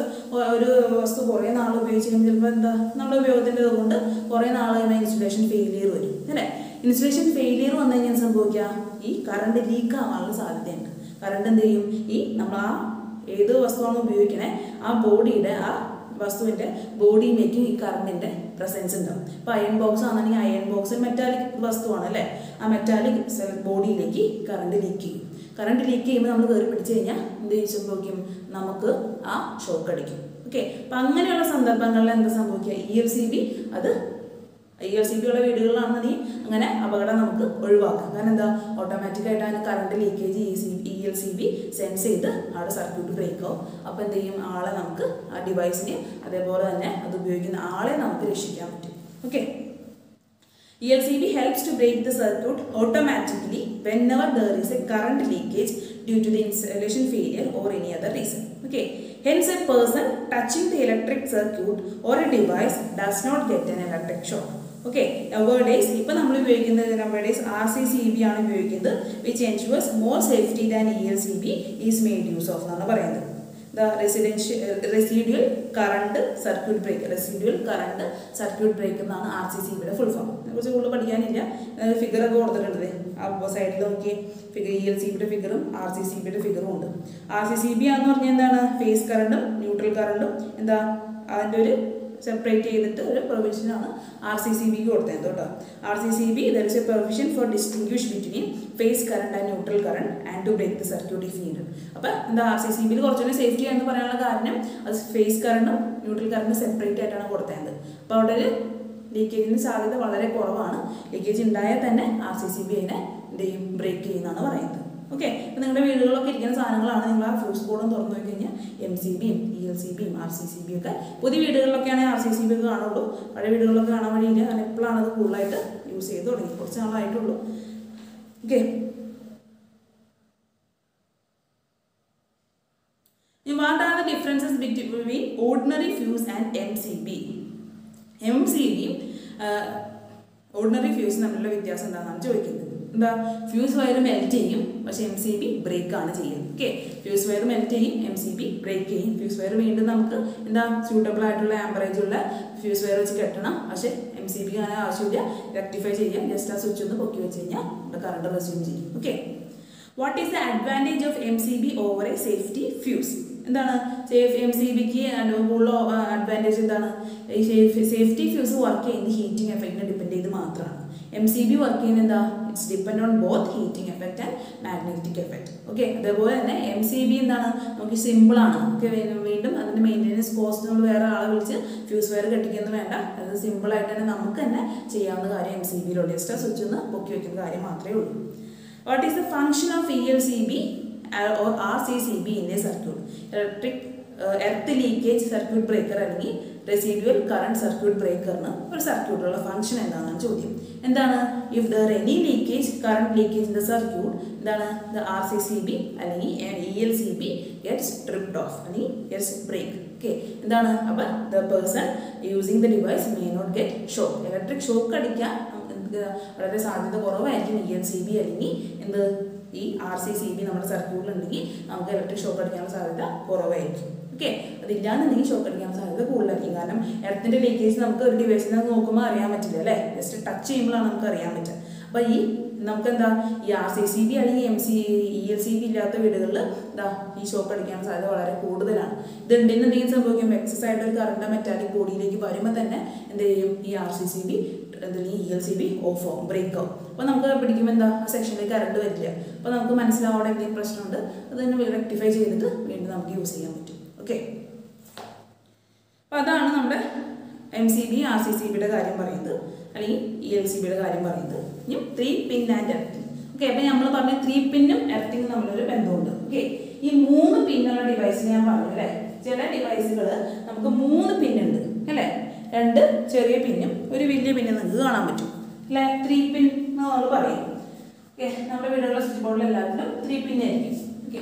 ഒരു വസ്തു കുറേ നാൾ ഉപയോഗിച്ച് കഴിയുമ്പോൾ ചിലപ്പോൾ എന്താ നമ്മുടെ ഉപയോഗത്തിൻ്റെ കൊണ്ട് കുറേ നാൾ കഴിയുമ്പോൾ ഇൻസുലേഷൻ ഫെയിലിയർ വരും അല്ലേ. ഇൻസുലേഷൻ ഫെയിലിയർ വന്നു കഴിഞ്ഞാൽ സംഭവിക്കുക, ഈ കറണ്ട് ലീക്ക് ആവാനുള്ള സാധ്യതയുണ്ട്. കറണ്ട് എന്ത് ചെയ്യും, ഈ നമ്മൾ ആ ഏത് വസ്തുവാണ് ഉപയോഗിക്കണേ ആ ബോഡിയുടെ ആ വസ്തുവിൻ്റെ ബോഡിയിലേക്ക് ഈ കറണ്ടിൻ്റെ പ്രസൻസ് ഉണ്ടാവും. ഇപ്പോൾ അയൺ ബോക്സ് ആണെന്നുണ്ടെങ്കിൽ അയൺ ബോക്സ് മെറ്റാലിക് വസ്തുവാണ് അല്ലേ. ആ മെറ്റാലിക് ബോഡിയിലേക്ക് കറണ്ട് ലീക്ക് ചെയ്യും. കറണ്ട് ലീക്ക് ചെയ്യുമ്പോൾ നമ്മൾ കയറി പിടിച്ചു കഴിഞ്ഞാൽ എന്ത് സംഭവിക്കും, നമുക്ക് ആ ഷോക്ക് അടിക്കും. ഓക്കെ, അപ്പം അങ്ങനെയുള്ള സന്ദർഭങ്ങളിൽ എന്താ സംഭവിക്കുക, ELCB ഉള്ള വീടുകളിലാണെന്നുണ്ടെങ്കിൽ അങ്ങനെ അപകടം നമുക്ക് ഒഴിവാക്കാം. കാരണം എന്താ, ഓട്ടോമാറ്റിക്കായിട്ട് അതിന് കറണ്ട് ലീക്കേജ് ELCB സെൻസ് ചെയ്ത് അവിടെ സർക്യൂട്ട് ബ്രേക്ക് ആവും. അപ്പോൾ എന്ത് ചെയ്യും, ആളെ നമുക്ക് ആ ഡിവൈസിനെ അതേപോലെ തന്നെ അത് ഉപയോഗിക്കുന്ന ആളെ നമുക്ക് രക്ഷിക്കാൻ പറ്റും. Okay, ELCB helps to break the circuit automatically whenever there is a current leakage due to the insulation failure or any other reason. Okay, hence a person touching the electric circuit or a device does not get an electric shock. Okay, nowadays ഇപ്പോൾ നമ്മൾ ഉപയോഗിക്കുന്നത് nowadays RCCB ആണ് ഉപയോഗിക്കുന്നത്, which ensures more safety than ELCB is made use of എന്നാണ് പറയുന്നത്. The residual current circuit breaker. Residual current circuit breaker എന്നാണ് RCCBയുടെ full form. അതിനെക്കുറിച്ച് കൂടുതൽ പഠിക്കാനില്ല. ഫിഗറൊക്കെ കൊടുത്തിട്ടുണ്ട് ആ സൈഡിൽ നോക്കി. ELCBയുടെ ഫിഗറും RCCBയുടെ ഫിഗറും ഉണ്ട്. RCCB ആണെന്ന് പറഞ്ഞാൽ എന്താണ്, ഫേസ് കറണ്ടും ന്യൂട്രൽ കറണ്ടും എന്താ അതിൻ്റെ ഒരു സെപ്പറേറ്റ് ചെയ്തിട്ട് ഒരു പ്രൊവിഷനാണ് RCCBക്ക് കൊടുത്തത് കേട്ടോ. RCCB there is a provision for distinguish between phase current and neutral current and to break the circuit if needed. അപ്പോൾ എന്താ RCCBയിൽ കുറച്ചുകൂടി സേഫ്റ്റി എന്ന് പറയാനുള്ള കാരണം അത് ഫേസ് കറണ്ടും ന്യൂട്രൽ കറണ്ടും സെപ്പറേറ്റ് ആയിട്ടാണ് കൊടുത്തത്. അപ്പോൾ അവിടെ ഒരു ലീക്കേജിന് സാധ്യത വളരെ കുറവാണ്. ലീക്കേജ് ഉണ്ടായാൽ തന്നെ RCCB അതിനെ എന്ത് ചെയ്യും, ബ്രേക്ക് ചെയ്യുന്നതാണ് പറയുന്നത്. ഓക്കെ, അപ്പോൾ നിങ്ങളുടെ വീടുകളിലൊക്കെ ഇരിക്കുന്ന സാധനങ്ങളാണ്. നിങ്ങൾ ആ ഫ്യൂസ് ബോർഡും തുറന്നു നോക്കി കഴിഞ്ഞാൽ MCBയും ELCBയും RCCBയും ഒക്കെ പുതിയ വീടുകളിലൊക്കെയാണെങ്കിൽ RCCB ഒക്കെ കാണുള്ളൂ. പഴയ വീടുകളിലൊക്കെ കാണാൻ വഴിയില്ല. കാരണം എപ്പോഴാണ് അത് കൂടുതലായിട്ട് യൂസ് ചെയ്ത് തുടങ്ങി, കുറച്ച് നാളായിട്ടുള്ളൂ. Okay, what are the differences between ordinary fuse and MCB? MCBയും ഓർഡിനറി ഫ്യൂസ് തമ്മിലുള്ള വ്യത്യാസം എന്താണെന്നാണ് ചോദിക്കുന്നത്. എന്താ, ഫ്യൂസ് വയർ മെൽറ്റ് ചെയ്യും, പക്ഷേ MCB ബ്രേക്ക് ആണ് ചെയ്യുന്നത്. ഓക്കെ, ഫ്യൂസ് വയർ മെൽറ്റ് ചെയ്യും, MCB ബ്രേക്ക് ചെയ്യും. ഫ്യൂസ് വയർ വീണ്ടും നമുക്ക് എന്താ സ്യൂട്ടബിൾ ആയിട്ടുള്ള ആംബറേജ് ഉള്ള ഫ്യൂസ് വയർ വെച്ച് കെട്ടണം. പക്ഷേ MCB അങ്ങനെ ആവശ്യമില്ല, റെക്ടിഫൈ ചെയ്യാം. ജസ്റ്റ് ആ സ്വിച്ച് ഒന്ന് പൊക്കി വെച്ച് കഴിഞ്ഞാൽ നമ്മുടെ കറണ്ട് റെസ്യൂം ചെയ്യും. Okay, what is the advantage of MCB over A safety fuse? എന്താണ് MCBക്ക് കൂടുതൽ അഡ്വാൻറ്റേജ്? എന്താണ്, ഈ സേഫ്റ്റി ഫ്യൂസ് വർക്ക് ചെയ്യുന്നത് ഹീറ്റിംഗ് എഫക്റ്റിനെ ഡിപ്പെൻഡ് ചെയ്ത് മാത്രമാണ്. MCB വർക്ക് ചെയ്യുന്നത് എന്താ, it's depend on both heating effect and magnetic effect. Okay, അതേപോലെ തന്നെ MCB എന്താണ്, നമുക്ക് സിമ്പിളാണ്. ഓക്കെ, വീണ്ടും അതിൻ്റെ മെയിൻ്റെനൻസ് കോസ്റ്റ് നമ്മൾ വേറെ ആളെ വിളിച്ച് ഫ്യൂസ് വയർ കെട്ടിക്കൊന്നും വേണ്ട. അത് സിമ്പിളായിട്ട് തന്നെ നമുക്ക് തന്നെ ചെയ്യാവുന്ന കാര്യം MCBയിലുള്ള ജസ്റ്റ് സ്വിച്ച് ഒന്ന് പൊക്കി വയ്ക്കുന്ന കാര്യം മാത്രമേ ഉള്ളൂ. What is the function of ELCB or RCCB in a circuit? Earth leakage circuit breaker അല്ലെങ്കിൽ റെസിഡ്യുവൽ കറണ്ട് സർക്യൂട്ട് ബ്രേക്കറിന് ഒരു സർക്യൂട്ടിലുള്ള ഫംഗ്ഷൻ എന്താണെന്നാണ് ചോദ്യം. എന്താണ്, if there any leakage current leakage in the circuit, എന്താണ്, ദ RCCB അല്ലെങ്കിൽ ELCB ഗെറ്റ്സ് ട്രിപ്ഡ് ഓഫ് അല്ലെങ്കിൽ ഗെറ്റ്സ് ബ്രേക്ക്. ഓക്കെ, എന്താണ്, അപ്പം the person using the device may not get shock. Electric shock അടിക്കാൻ വളരെ സാധ്യത കുറവായിരിക്കും ELCB അല്ലെങ്കിൽ എന്ത് ഈ RCCB നമ്മുടെ സർക്യൂട്ടിലുണ്ടെങ്കിൽ നമുക്ക് ഇലക്ട്രിക് ഷോക്ക് അടിക്കാനുള്ള സാധ്യത കുറവായിരിക്കും. ഓക്കെ, അതില്ലാന്നുണ്ടെങ്കിൽ ഷോക്ക് അടിക്കാനുള്ള സാധ്യത കൂടുതലായിരിക്കും. കാരണം എർത്തിൻ്റെ ലീക്കേജ് നമുക്ക് ഒരു ഡിവൈസിൽ നിന്ന് നോക്കുമ്പോൾ അറിയാൻ പറ്റില്ല അല്ലേ, ജസ്റ്റ് ടച്ച് ചെയ്യുമ്പോഴാണ് നമുക്ക് അറിയാൻ പറ്റുക. അപ്പോൾ ഈ നമുക്കെന്താ ഈ RCCB അല്ലെങ്കിൽ ELCB ഇല്ലാത്ത വീടുകളിൽ എന്താ ഈ ഷോക്ക് അടിക്കാനുള്ള സാധ്യത വളരെ കൂടുതലാണ്. ഇതുണ്ടെന്നുണ്ടെങ്കിൽ സംഭവിക്കും, എക്സസ് ആയിട്ട് ഒരു കറണ്ട് മെറ്റാലിക് ബോഡിയിലേക്ക് വരുമ്പോൾ തന്നെ എന്ത് ചെയ്യും, ഈ RCCB അല്ലെങ്കിൽ ELCB ഓഫ് ആവും, ബ്രേക്ക് ആവും. അപ്പോൾ നമുക്ക് പിടിക്കുമ്പോൾ എന്താ ആ സെക്ഷനിലേക്ക് കറണ്ട് വരില്ല. അപ്പോൾ നമുക്ക് മനസ്സിലാവും അവിടെ എന്തെങ്കിലും പ്രശ്നമുണ്ട്, അത് തന്നെ റെക്ടിഫൈ ചെയ്തിട്ട് വീണ്ടും നമുക്ക് യൂസ് ചെയ്യാൻ പറ്റും. ഓക്കെ, അപ്പോൾ അതാണ് നമ്മുടെ MCB RCCBയുടെ കാര്യം പറയുന്നത് അല്ലെങ്കിൽ ELCBയുടെ കാര്യം പറയുന്നത്. ഇനി 3 പിൻ ആൻഡ് എർത്തിങ്. ഓക്കെ, അപ്പോൾ നമ്മൾ പറഞ്ഞ 3 പിന്നും എർത്തിങ്ങും തമ്മിലൊരു ബന്ധമുണ്ട്. ഓക്കെ, ഈ 3 പിന്നുള്ള ഡിവൈസ് ഞാൻ പറഞ്ഞു അല്ലേ, ചില ഡിവൈസുകൾ നമുക്ക് 3 പിന്നുണ്ട് അല്ലേ, 2 ചെറിയ പിന്നും ഒരു വലിയ പിന്നും നിങ്ങൾക്ക് കാണാൻ പറ്റും അല്ലേ. 3 പിൻ എന്ന് നമ്മൾ പറയും. ഓക്കെ, നമ്മുടെ വീടുകളിലെ സ്വിച്ച് ബോർഡിൽ എല്ലാത്തിലും 3 പിന്നായിരിക്കും. ഓക്കെ,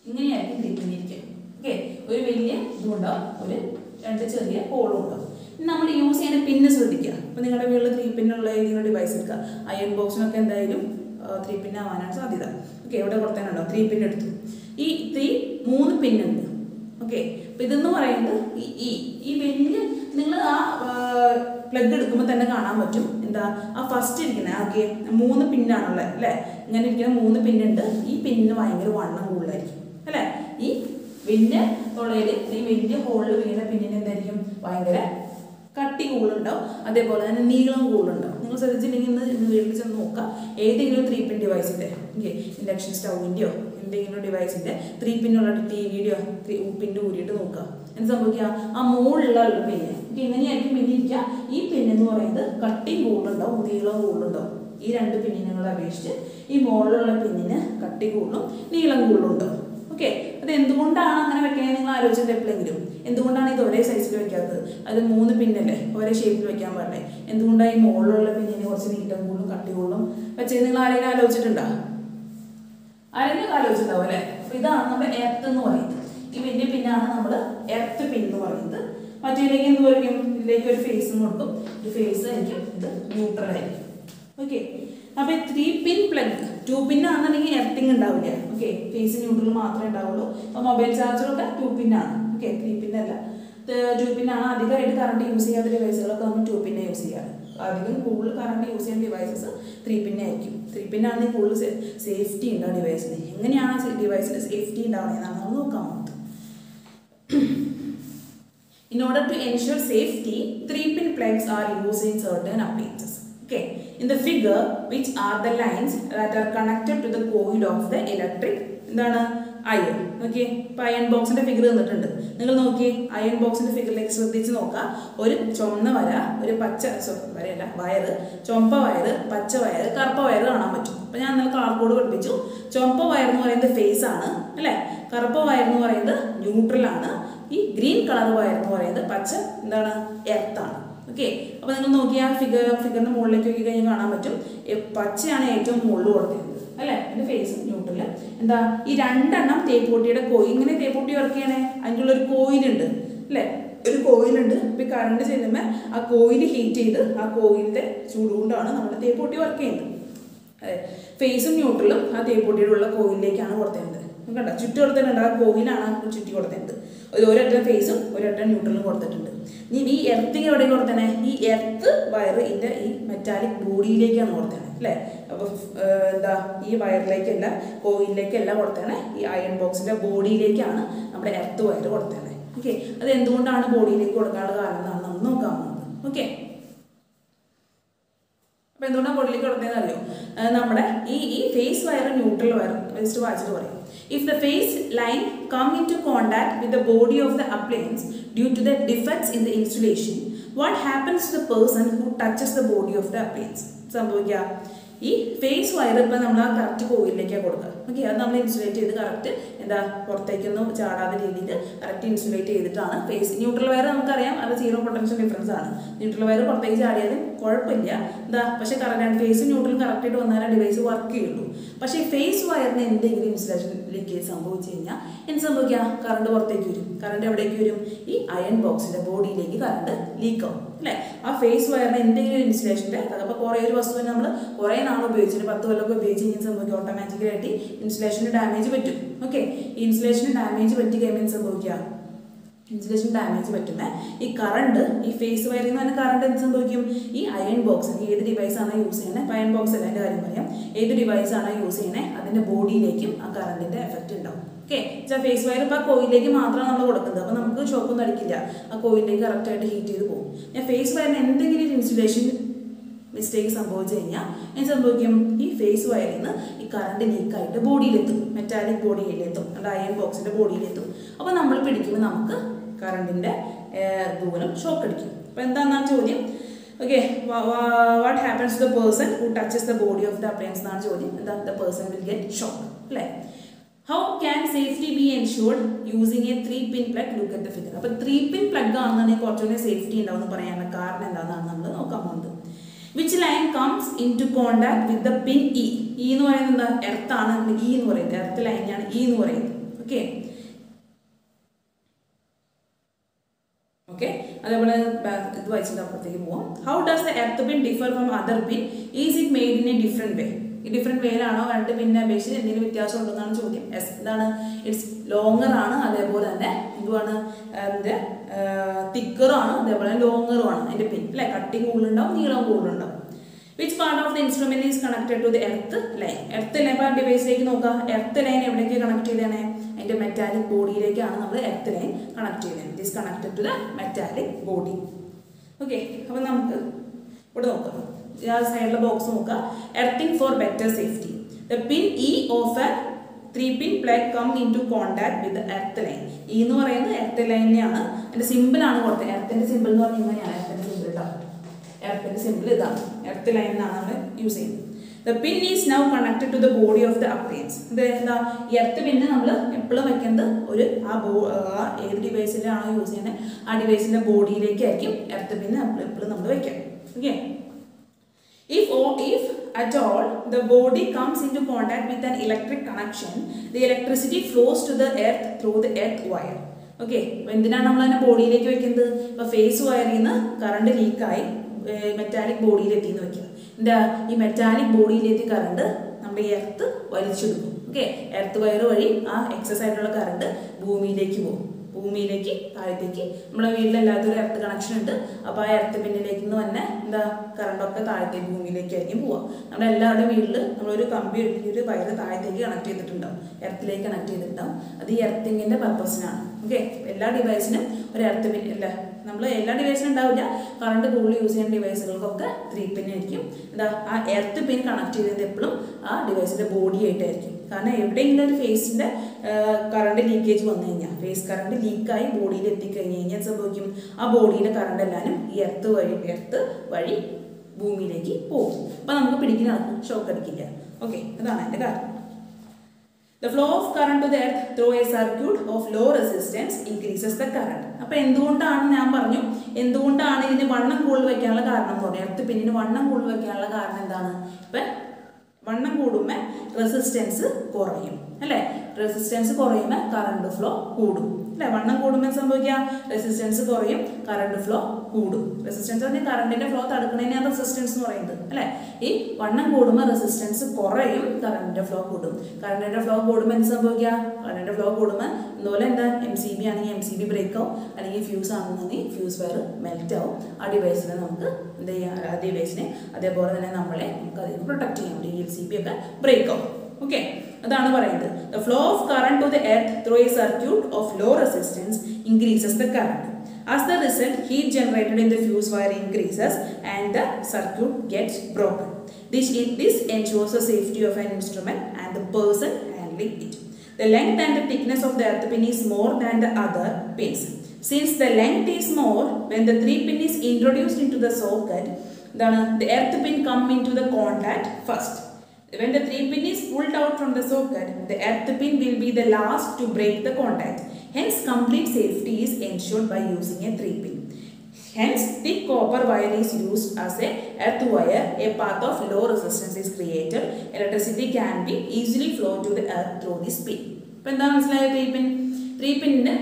ഇങ്ങനെയായിരിക്കും 3 പിന്നിരിക്കുക. ഓക്കെ, ഒരു വലിയ ഇതുണ്ടാവും, ഒരു 2 ചെറിയ ഹോളും ഉണ്ടാവും. നമ്മൾ യൂസ് ചെയ്യുന്ന പിന്ന് ശ്രദ്ധിക്കുക. അപ്പോൾ നിങ്ങളുടെ വീട്ടിൽ 3 പിന്നുള്ള ഏതെങ്കിലും ഡിവൈസ് എടുക്കുക. അയൺ ബോക്സിനൊക്കെ എന്തായാലും 3 പിൻ ആവാനാണ് സാധ്യത. ഓക്കെ, ഇവിടെ കൊടുത്താനുണ്ടോ 3 പിൻ എടുത്തു. ഈ 3 പിന്നുണ്ട്. ഓക്കെ, അപ്പോൾ ഇതെന്ന് പറയുന്നത് ഈ വലിയ നിങ്ങൾ ആ പ്ലഗ് എടുക്കുമ്പോൾ തന്നെ കാണാൻ പറ്റും. എന്താ ആ ഫസ്റ്റ് ഇരിക്കുന്നത് ഓക്കെ 3 പിന്നാണുള്ളത് അല്ലേ, ഇങ്ങനെ ഇരിക്കുന്ന 3 പിന്നുണ്ട്. ഈ പിന്നിന് ഭയങ്കര വണ്ണം കൂടുതലായിരിക്കും അല്ലേ. ഈ വലിയ തുളയിൽ ഈ വലിയ ഹോളിൽ വീണ പിന്നിന് എന്തായിരിക്കും, ഭയങ്കര കട്ടി കൂടുതലുണ്ടാവും, അതേപോലെ തന്നെ നീളം കൂടുതലുണ്ടാവും. നിങ്ങൾ ശ്രദ്ധിച്ചിട്ടുണ്ടെങ്കിൽ ഇന്ന് വീട്ടിൽ ചെന്ന് നോക്കുക, ഏതെങ്കിലും 3 പിൻ ഡിവൈസിൻ്റെ ഓക്കെ ഇൻഡക്ഷൻ സ്റ്റൗവിൻ്റെയോ എന്തെങ്കിലും ഡിവൈസിൻ്റെ 3 പിന്നുള്ള TVയുടെയോ പിന്ന് ഊരിയിട്ട് നോക്കുക. എന്ത് സംഭവിക്കുക, ആ മുകളിലുള്ള പിന്ന് ഓക്കെ ഇങ്ങനെയായിരിക്കും പിന്നിരിക്കുക. ഈ പിന്നെന്ന് പറയുന്നത് കട്ടിയും കൂടുതലുണ്ടാവും, നീളവും കൂടുതലുണ്ടാവും. ഈ 2 പിന്നിനെ അപേക്ഷിച്ച് ഈ മുകളിലുള്ള പിന്നിന് കട്ടി കൂടുതലും നീളം കൂടുതലും ഉണ്ടാവും. ഓക്കെ, അത് എന്തുകൊണ്ടാണ് അങ്ങനെ വെക്കുന്നത് നിങ്ങൾ ആലോചിച്ചിട്ട് എപ്പോഴെങ്കിലും? എന്തുകൊണ്ടാണ് ഇത് ഒരേ സൈസിൽ വെക്കാത്തത്? അത് 3 പിന്നല്ലേ, ഒരേ ഷേപ്പിൽ വെക്കാൻ പാടില്ലേ? എന്തുകൊണ്ടാണ് ഈ മുകളിലുള്ള പിന്നിന് കുറച്ച് നീളം കൂടുതലും കട്ടി കൂടുതലും വെച്ചത്? നിങ്ങൾ ആരെങ്കിലും ആലോചിച്ചിട്ടുണ്ടോ? ആരെങ്കിലും ആലോചിച്ചിട്ടുണ്ടാവും അല്ലേ. അപ്പോൾ ഇതാണ് നമ്മുടെ എർത്ത് എന്ന് പറയുന്നത്. ഈ വലിയ പിന്നാണ് നമ്മൾ എർത്ത് പിൻ എന്ന് പറയുന്നത്. മറ്റേതിലേക്ക് എന്ത് പറയും, ഇതിലേക്ക് ഒരു ഫേസും കൊടുക്കും, ഒരു ഫേസ് ആയിരിക്കും, ഇത് ന്യൂട്രൽ ആയിരിക്കും. ഓക്കെ, അപ്പോൾ 3 പിൻ പ്ലഗ് 2 പിന്നാണെന്നുണ്ടെങ്കിൽ എർത്തിങ് ഉണ്ടാവില്ല. ഓക്കെ, ഫേസ് ന്യൂട്രൽ മാത്രമേ ഉണ്ടാവുള്ളൂ. അപ്പോൾ മൊബൈൽ ചാർജറൊക്കെ 2 പിന്നാണ്. ഓക്കെ, 3 പിന്നല്ല, 2 പിന്നാണ്. അധികമായിട്ട് കറണ്ട് യൂസ് ചെയ്യാത്ത ഡിവൈസുകളൊക്കെ നമ്മൾ 2 പിന്നെ യൂസ് ചെയ്യാറ്. അധികം കൂടുതൽ കറണ്ട് യൂസ് ചെയ്യുന്ന ഡിവൈസസ് 3 പിന്നായിരിക്കും. 3 പിന്നാണെങ്കിൽ കൂടുതൽ സേഫ്റ്റി ഉണ്ട് ആ ഡിവൈസിന്. എങ്ങനെയാണ് ആ ഡിവൈസിന് സേഫ്റ്റി ഉണ്ടാവുന്നതെന്നാണ് നമ്മൾ നോക്കാൻ പോകുന്നത്. In order to ensure safety, 3 pin plugs are used in certain appliances. Okay, in the figure, which are the lines that are connected to the coil of the electric iron? Okay, ഇപ്പോൾ iron ബോക്സിന്റെ figure തന്നിട്ടുണ്ട്. നിങ്ങൾ നോക്കി iron ബോക്സിന്റെ ഫിഗറിലേക്ക് ശ്രദ്ധിച്ച് നോക്കുക. ഒരു ചുവന്ന വര, ഒരു പച്ച വരയല്ല വയറ്, ചുവപ്പ വയറ്, പച്ച വയറ്, കറുപ്പ വയറ് കാണാൻ പറ്റും. അപ്പോൾ ഞാൻ ഇന്നലെ കളർ കോഡ് പഠിപ്പിച്ചു. ചുവപ്പ വയർ എന്ന് പറയുന്നത് ഫേസ് ആണ് അല്ലേ, കറുപ്പ വയർ എന്ന് പറയുന്നത് ന്യൂട്രൽ ആണ്, ഈ ഗ്രീൻ കളർ വയർ എന്ന് പറയുന്നത് പച്ച എർത്ത് ആണ്. ഓക്കെ, അപ്പോൾ നിങ്ങൾ നോക്കിയാൽ ഫിഗറിന്റെ മുകളിലേക്ക് നോക്കി കഴിഞ്ഞാൽ കാണാൻ പറ്റും പച്ചയാണ് ഏറ്റവും മുകളിൽ കൊടുക്കുന്നത് അല്ലേ, അതിന്റെ ഫേസ് ന്യൂട്രൽ. എന്താ ഈ രണ്ടെണ്ണം തേപ്പൂട്ടിയുടെ കോയിൽ, ഇങ്ങനെ തേപ്പൂട്ടി വർക്ക് ചെയ്യണേ, അതിനുള്ള ഒരു കോയിലുണ്ട് അല്ലേ, ഒരു കോയിലുണ്ട്. ഇപ്പം കറണ്ട് ചെല്ലുമ്പോൾ ആ കോയിൽ ഹീറ്റ് ചെയ്ത് ആ കോയിലിന്റെ ചൂടുകൊണ്ടാണ് നമ്മുടെ തേപ്പൂട്ടി വർക്ക് ചെയ്യുന്നത്. അതെ, ഫേസും ന്യൂട്രലും ആ തേപ്പൂട്ടിയുടെ ഉള്ള കോയിലിലേക്കാണ് കൊടുത്തേണ്ടത്. കണ്ട ചുറ്റി കൊടുത്തിട്ടുണ്ട്, ആ കോയിലാണ് ചുറ്റി കൊടുത്തേണ്ടത്. ഒരൊറ്റ ഫേസും ഒരൊറ്റ ന്യൂട്രലും കൊടുത്തിട്ടുണ്ട്. ഇനി ഈ എർത്തിങ് എവിടെ കൊടുത്തേ, ഈ എർത്ത് വയർ ഇതിൻ്റെ ഈ മെറ്റാലിക് ബോഡിയിലേക്കാണ് കൊടുത്തത് അല്ലേ. അപ്പോൾ എന്താ ഈ വയറിലേക്കല്ല കോയിലിലേക്കല്ല കൊടുത്തേ, ഈ അയൺ ബോക്സിൻ്റെ ബോഡിയിലേക്കാണ് നമ്മുടെ എർത്ത് വയർ കൊടുത്തത്. ഓക്കെ, അത് എന്തുകൊണ്ടാണ് ബോഡിയിലേക്ക് കൊടുക്കാനുള്ള കാരണം എന്നാണ് നമ്മൾ നോക്കാൻ പോകുന്നത്. ഓക്കെ, അപ്പോൾ എന്തുകൊണ്ടാണ് ബോഡിയിലേക്ക് കൊടുത്തതെന്ന് അറിയോ, നമ്മുടെ ഈ face wire neutral wire just വായിച്ചിട്ട് പറയും. If the phase line come into contact with the body of the appliance due to the defects in the insulation, what happens to the person who touches the body of the appliance? സംഭവിക്കുക ഈ face wire ഇപ്പം നമ്മൾ ആ correct കോയിലേക്കാണ് കൊടുക്കുക. Okay, അത് നമ്മൾ insulate ചെയ്ത് correct എന്താ പുറത്തേക്കൊന്നും ചാടാത്ത രീതിയിൽ കറക്റ്റ് ഇൻസുലേറ്റ് ചെയ്തിട്ടാണ് ഫേസ്. ന്യൂട്രൽ വയർ നമുക്കറിയാം അത് സീറോ പൊട്ടൻഷ്യൽ ഡിഫറൻസ് ആണ്. ന്യൂട്രൽ വയർ പുറത്തേക്ക് ചാടിയാലും കുഴപ്പമില്ല എന്താ, പക്ഷേ ഫേസും ന്യൂട്രലും കറക്റ്റായിട്ട് വന്നാലേ ഡിവൈസ് വർക്ക് ചെയ്യുള്ളൂ. പക്ഷേ ഫേസ് വയറിന് എന്തെങ്കിലും ഇൻസുലേഷൻ ലീക്കേജ് സംഭവിച്ചു കഴിഞ്ഞാൽ എന്ത് സംഭവിക്കുക, കറണ്ട് പുറത്തേക്ക് വരും. കറണ്ട് എവിടേക്ക് വരും, ഈ അയൺ ബോക്സിന്റെ ബോഡിയിലേക്ക് കറണ്ട് ലീക്കാവും അല്ലേ. ആ ഫേസ് വയറിന് എന്തെങ്കിലും ഇൻസുലേഷൻ്റെ അപ്പോൾ കുറേ ഒരു വസ്തുവിന് നമ്മൾ കുറേ നാൾ ഉപയോഗിച്ചിട്ട് 10 കൊല്ലമൊക്കെ ഉപയോഗിച്ച് കഴിഞ്ഞാൽ സംഭവിക്കുക ഓട്ടോമാറ്റിക്കലായിട്ട് ഇൻസുലേഷന് ഡാമേജ് പറ്റും. ഓക്കെ, ഈ ഇൻസുലേഷന് ഡാമേജ് പറ്റി കഴിയുമ്പോൾ സംഭവിക്കുക, ഇൻസുലേഷൻ ഡാമേജ് പറ്റുമ്പോൾ ഈ കറണ്ട് ഈ ഫേസ് വയറിൽ നിന്ന് തന്നെ കറണ്ട് എന്ത് സംഭവിക്കും, ഈ അയൺ ബോക്സ് ഏത് ഡിവൈസാണോ യൂസ് ചെയ്യുന്നത്, അയൺ ബോക്സ് അല്ല എൻ്റെ കാര്യം പറയാം, ഏത് ഡിവൈസാണോ യൂസ് ചെയ്യുന്നത് അതിൻ്റെ ബോഡിയിലേക്കും ആ കറണ്ടിൻ്റെ എഫക്റ്റ് ഉണ്ടാവും. ഓക്കെ, ഫേസ് വയർ ഇപ്പോൾ ആ കോയിലേക്ക് മാത്രമാണ് നമ്മൾ കൊടുക്കുന്നത്. അപ്പോൾ നമുക്ക് ഷോക്കൊന്നും അടിക്കില്ല, ആ കോയിലേക്ക് കറക്റ്റായിട്ട് ഹീറ്റ് ചെയ്ത് പോകും. ഞാൻ ഫേസ് വയറിന് എന്തെങ്കിലും ഒരു ഇൻസുലേഷൻ മിസ്റ്റേക്ക് സംഭവിച്ചു കഴിഞ്ഞാൽ എന്ത് സംഭവിക്കും, ഈ ഫേസ് വയറിൽ നിന്ന് ഈ കറണ്ട് ലീക്കായിട്ട് ബോഡിയിലെത്തും, മെറ്റാലിക് ബോഡിയിലെത്തും, നമ്മുടെ അയൺ ബോക്സിൻ്റെ ബോഡിയിലെത്തും. അപ്പോൾ നമ്മൾ പിടിക്കുമ്പോൾ നമുക്ക് കറണ്ടിൻ്റെ ദൂരം ഷോക്ക് അടിക്കും. അപ്പോൾ എന്താണെന്നാണ് ചോദ്യം. Okay, what happens to the person who touches the body of the appliance എന്നാണ് ചോദ്യം. എന്താ, the person will get shock അല്ലേ. How can safety be ensured using a 3-pin plug? Look at the figure. അപ്പോൾ 3-pin plug ആണെന്നുണ്ടെങ്കിൽ കുറച്ചുകൂടി safety ഉണ്ടാവും എന്ന് പറയാനുള്ള കാരണം എന്താണെന്നാണ് നമ്മൾ നോക്കാൻ പോകുന്നത്. Which line comes into contact with the pin E? E എന്ന് പറയുന്നത് എന്താ, എർത്ത് ആണ്. E എന്ന് പറയുന്നത് എർത്ത് ലൈനാണ് E എന്ന് പറയുന്നത്. ഓക്കെ ഓക്കെ അതേപോലെ ഇത് വായിച്ചിട്ട് അപ്പുറത്തേക്ക് പോവാം. How does the earth pin differ from other pin? Is it made in a different way? ഈ ഡിഫറെൻറ്റ് വേയിലാണോ രണ്ട് പിന്നെ അപേക്ഷിച്ച് എന്തെങ്കിലും വ്യത്യാസം ഉണ്ടെന്നാണ് ചോദ്യം. എസ് എന്താണ്, ഇറ്റ്സ് ലോങ്ങർ ആണ്, അതേപോലെ തന്നെ എന്തുവാണ് അതിൻ്റെ തിക്കറാണ്, അതേപോലെ ലോങ്ങറും ആണ് അതിൻ്റെ പിൻ അല്ലേ. കട്ടിങ് കൂടുതലുണ്ടാവും, നീളം കൂടുതലുണ്ടാവും. Which part of the instrument is connected to the earth line? Earth line ഇപ്പോൾ ഡിവൈസിലേക്ക് നോക്കുക, എർത്ത് ലൈൻ എവിടേക്ക് കണക്ട് ചെയ്തേനെ, അതിൻ്റെ മെറ്റാലിക് ബോഡിയിലേക്കാണ് നമ്മൾ എർത്ത് ലൈൻ കണക്ട് ചെയ്തത്. It is connected to the metallic body. Okay, അപ്പോൾ നമുക്ക് ഇവിടെ നോക്കാം, സൈഡിലെ ബോക്സ് നോക്കുക. Earthing for better safety. The pin E of a 3-pin plug come into contact with the earth line. E എന്ന് പറയുന്നത് earth ലൈനെയാണ്, അതിൻ്റെ സിമ്പിളാണ് കൊടുത്തത്. എർത്തിൻ്റെ സിമ്പിൾ എന്ന് പറഞ്ഞാൽ ഇങ്ങനെയാണ് എർത്തിൻ്റെ സിമ്പിൾ കേട്ടോ. എർത്തിൻ്റെ സിമ്പിൾ ഇതാണ്, എർത്ത് ലൈൻ എന്നാണ് നമ്മൾ യൂസ് ചെയ്യുന്നത്. The pin is now connected to the body of the appliance. ഇത് എന്താ, ഈ എർത്ത് പിന്നെ നമ്മൾ എപ്പോഴും വെക്കുന്നത് ഒരു ആ ഏത് ഡിവൈസിലാണോ യൂസ് ചെയ്യുന്നത് ആ ഡിവൈസിൻ്റെ ബോഡിയിലേക്കായിരിക്കും എർത്ത് പിന്നെ എപ്പോഴും നമ്മൾ വയ്ക്കാം. Okay, if at all the body comes into contact with an electric connection, the electricity flows to the earth through the earth wire. Okay, അപ്പോൾ എന്തിനാണ് നമ്മൾ അതിനെ ബോഡിയിലേക്ക് വെക്കുന്നത്, ഇപ്പോൾ ഫേസ് വയറിൽ നിന്ന് കറണ്ട് ലീക്കായി മെറ്റാലിക് ബോഡിയിലെത്തിയെന്ന് വെക്കുക. എന്താ, ഈ മെറ്റാലിക് ബോഡിയിലെത്തി കറണ്ട് നമ്മുടെ എർത്ത് വലിച്ചെടുക്കും. ഓക്കെ, എർത്ത് വയർ വഴി ആ എക്സസ് ആയിട്ടുള്ള കറണ്ട് ഭൂമിയിലേക്ക് പോകും. ഭൂമിയിലേക്ക് താഴത്തേക്ക് നമ്മുടെ വീട്ടിലെല്ലാത്തൊരു എർത്ത് കണക്ഷൻ ഉണ്ട്. അപ്പോൾ ആ എർത്ത് പിന്നിലേക്ക് നിന്ന് തന്നെ എന്താ കറണ്ടൊക്കെ താഴത്തേക്ക് ഭൂമിയിലേക്കായിരിക്കും പോവുക. നമ്മുടെ എല്ലാവരുടെയും വീട്ടിൽ നമ്മളൊരു കമ്പി ഒരു വയർ താഴത്തേക്ക് കണക്ട് ചെയ്തിട്ടുണ്ടാവും, എർത്തിലേക്ക് കണക്ട് ചെയ്തിട്ടുണ്ടാവും. അത് ഈ എർത്തിങ്ങിൻ്റെ പർപ്പസിനാണ്. ഓക്കെ, എല്ലാ ഡിവൈസിനും ഒരു എർത്ത് പിൻ അല്ല നമ്മൾ എല്ലാ ഡിവൈസിനും ഉണ്ടാവില്ല. കറണ്ട് കൂടുതൽ യൂസ് ചെയ്യുന്ന ഡിവൈസുകൾക്കൊക്കെ 3 പിൻ ആയിരിക്കും. എന്താ ആ എർത്ത് പിൻ കണക്ട് ചെയ്തത് എപ്പോഴും ആ ഡിവൈസിൻ്റെ ബോഡി ആയിട്ടായിരിക്കും. കാരണം എവിടെയെങ്കിലും ഒരു ഫേസിൻ്റെ കറണ്ട് ലീക്കേജ് വന്നു കഴിഞ്ഞാൽ, ഫേസ് കറണ്ട് ലീക്കായി ബോഡിയിൽ എത്തിക്കഴിഞ്ഞ് കഴിഞ്ഞാൽ സംഭവിക്കും, ആ ബോഡിയിലെ കറണ്ട് എല്ലാവരും ഈ എർത്ത് വഴി ഭൂമിയിലേക്ക് പോകും. അപ്പം നമുക്ക് പിടിക്കുന്ന ആൾക്ക് ഷോക്ക് അടിക്കില്ല. ഓക്കെ, അതാണ് അതിൻ്റെ കാരണം. The flow of current to the earth through a circuit of low resistance increases the current. അപ്പോൾ എന്തുകൊണ്ടാണ് ഞാൻ പറഞ്ഞു, എന്തുകൊണ്ടാണ് ഇതിന് വണ്ണം കൂടുതൽ വയ്ക്കാനുള്ള കാരണം എന്ന് പറഞ്ഞു. എർത്ത് പിന്നിന് വണ്ണം കൂടുതൽ വയ്ക്കാനുള്ള കാരണം എന്താണ്? ഇപ്പം വണ്ണം കൂടുമ്പോൾ റെസിസ്റ്റൻസ് കുറയും അല്ലേ? റെസിസ്റ്റൻസ് കുറയുമ്പോൾ കറണ്ട് ഫ്ലോ കൂടും അല്ലേ? വണ്ണം കൂടുമ്പോൾ സംഭവിക്കുക, റെസിസ്റ്റൻസ് കുറയും, കറണ്ട് ഫ്ലോ കൂടും. റെസിസ്റ്റൻസ് പറഞ്ഞാൽ കറണ്ടിന്റെ ഫ്ലോ തടുക്കുന്നതിനാണ് റെസിസ്റ്റൻസ് എന്ന് പറയുന്നത് അല്ലേ? ഈ വണ്ണം കൂടുമ്പോൾ റെസിസ്റ്റൻസ് കുറയും, കറണ്ടിന്റെ ഫ്ലോ കൂടും. കറണ്ടിന്റെ ഫ്ലോ കൂടുമ്പോൾ എന്ത് സംഭവിക്കുക? കറണ്ടിന്റെ ഫ്ലോ കൂടുമ്പോൾ അതുപോലെ എന്താ, MCB ആണെങ്കിൽ MCB ബ്രേക്ക് ആവും, അല്ലെങ്കിൽ ഫ്യൂസ് ആണെന്നുണ്ടെങ്കിൽ ഫ്യൂസ് വയർ മെൽറ്റ് ആവും. ആ ഡിവൈസിനെ നമുക്ക് എന്ത് ചെയ്യാം, ആ ഡിവൈസിനെ അതേപോലെ തന്നെ നമ്മളെ നമുക്ക് അതിന് പ്രൊട്ടക്ട് ചെയ്യാം. DLCB ഒക്കെ ബ്രേക്ക് ആവും. ഓക്കെ, അതാണ് പറയുന്നത്. The flow of current to the earth through a circuit of low resistance increases the current. As the result, heat generated in the fuse wire increases and the circuit gets broken. This ensures the safety of an instrument and the person handling it. The length and the thickness of the earth pin is more than the other pins. Since the length is more, when the 3 pin is introduced into the socket, the earth pin come into the contact first. When the 3 pin is pulled out from the socket, the earth pin will be the last to break the contact. Hence, complete safety is ensured by using a 3 pin. Hence, thick copper wire is used as a earth wire. A path of low resistance is created. Electricity can be easily flow to the earth through this pin. അപ്പോൾ എന്താ മനസ്സിലായത്? 3 pin. 3 പിന്നിന്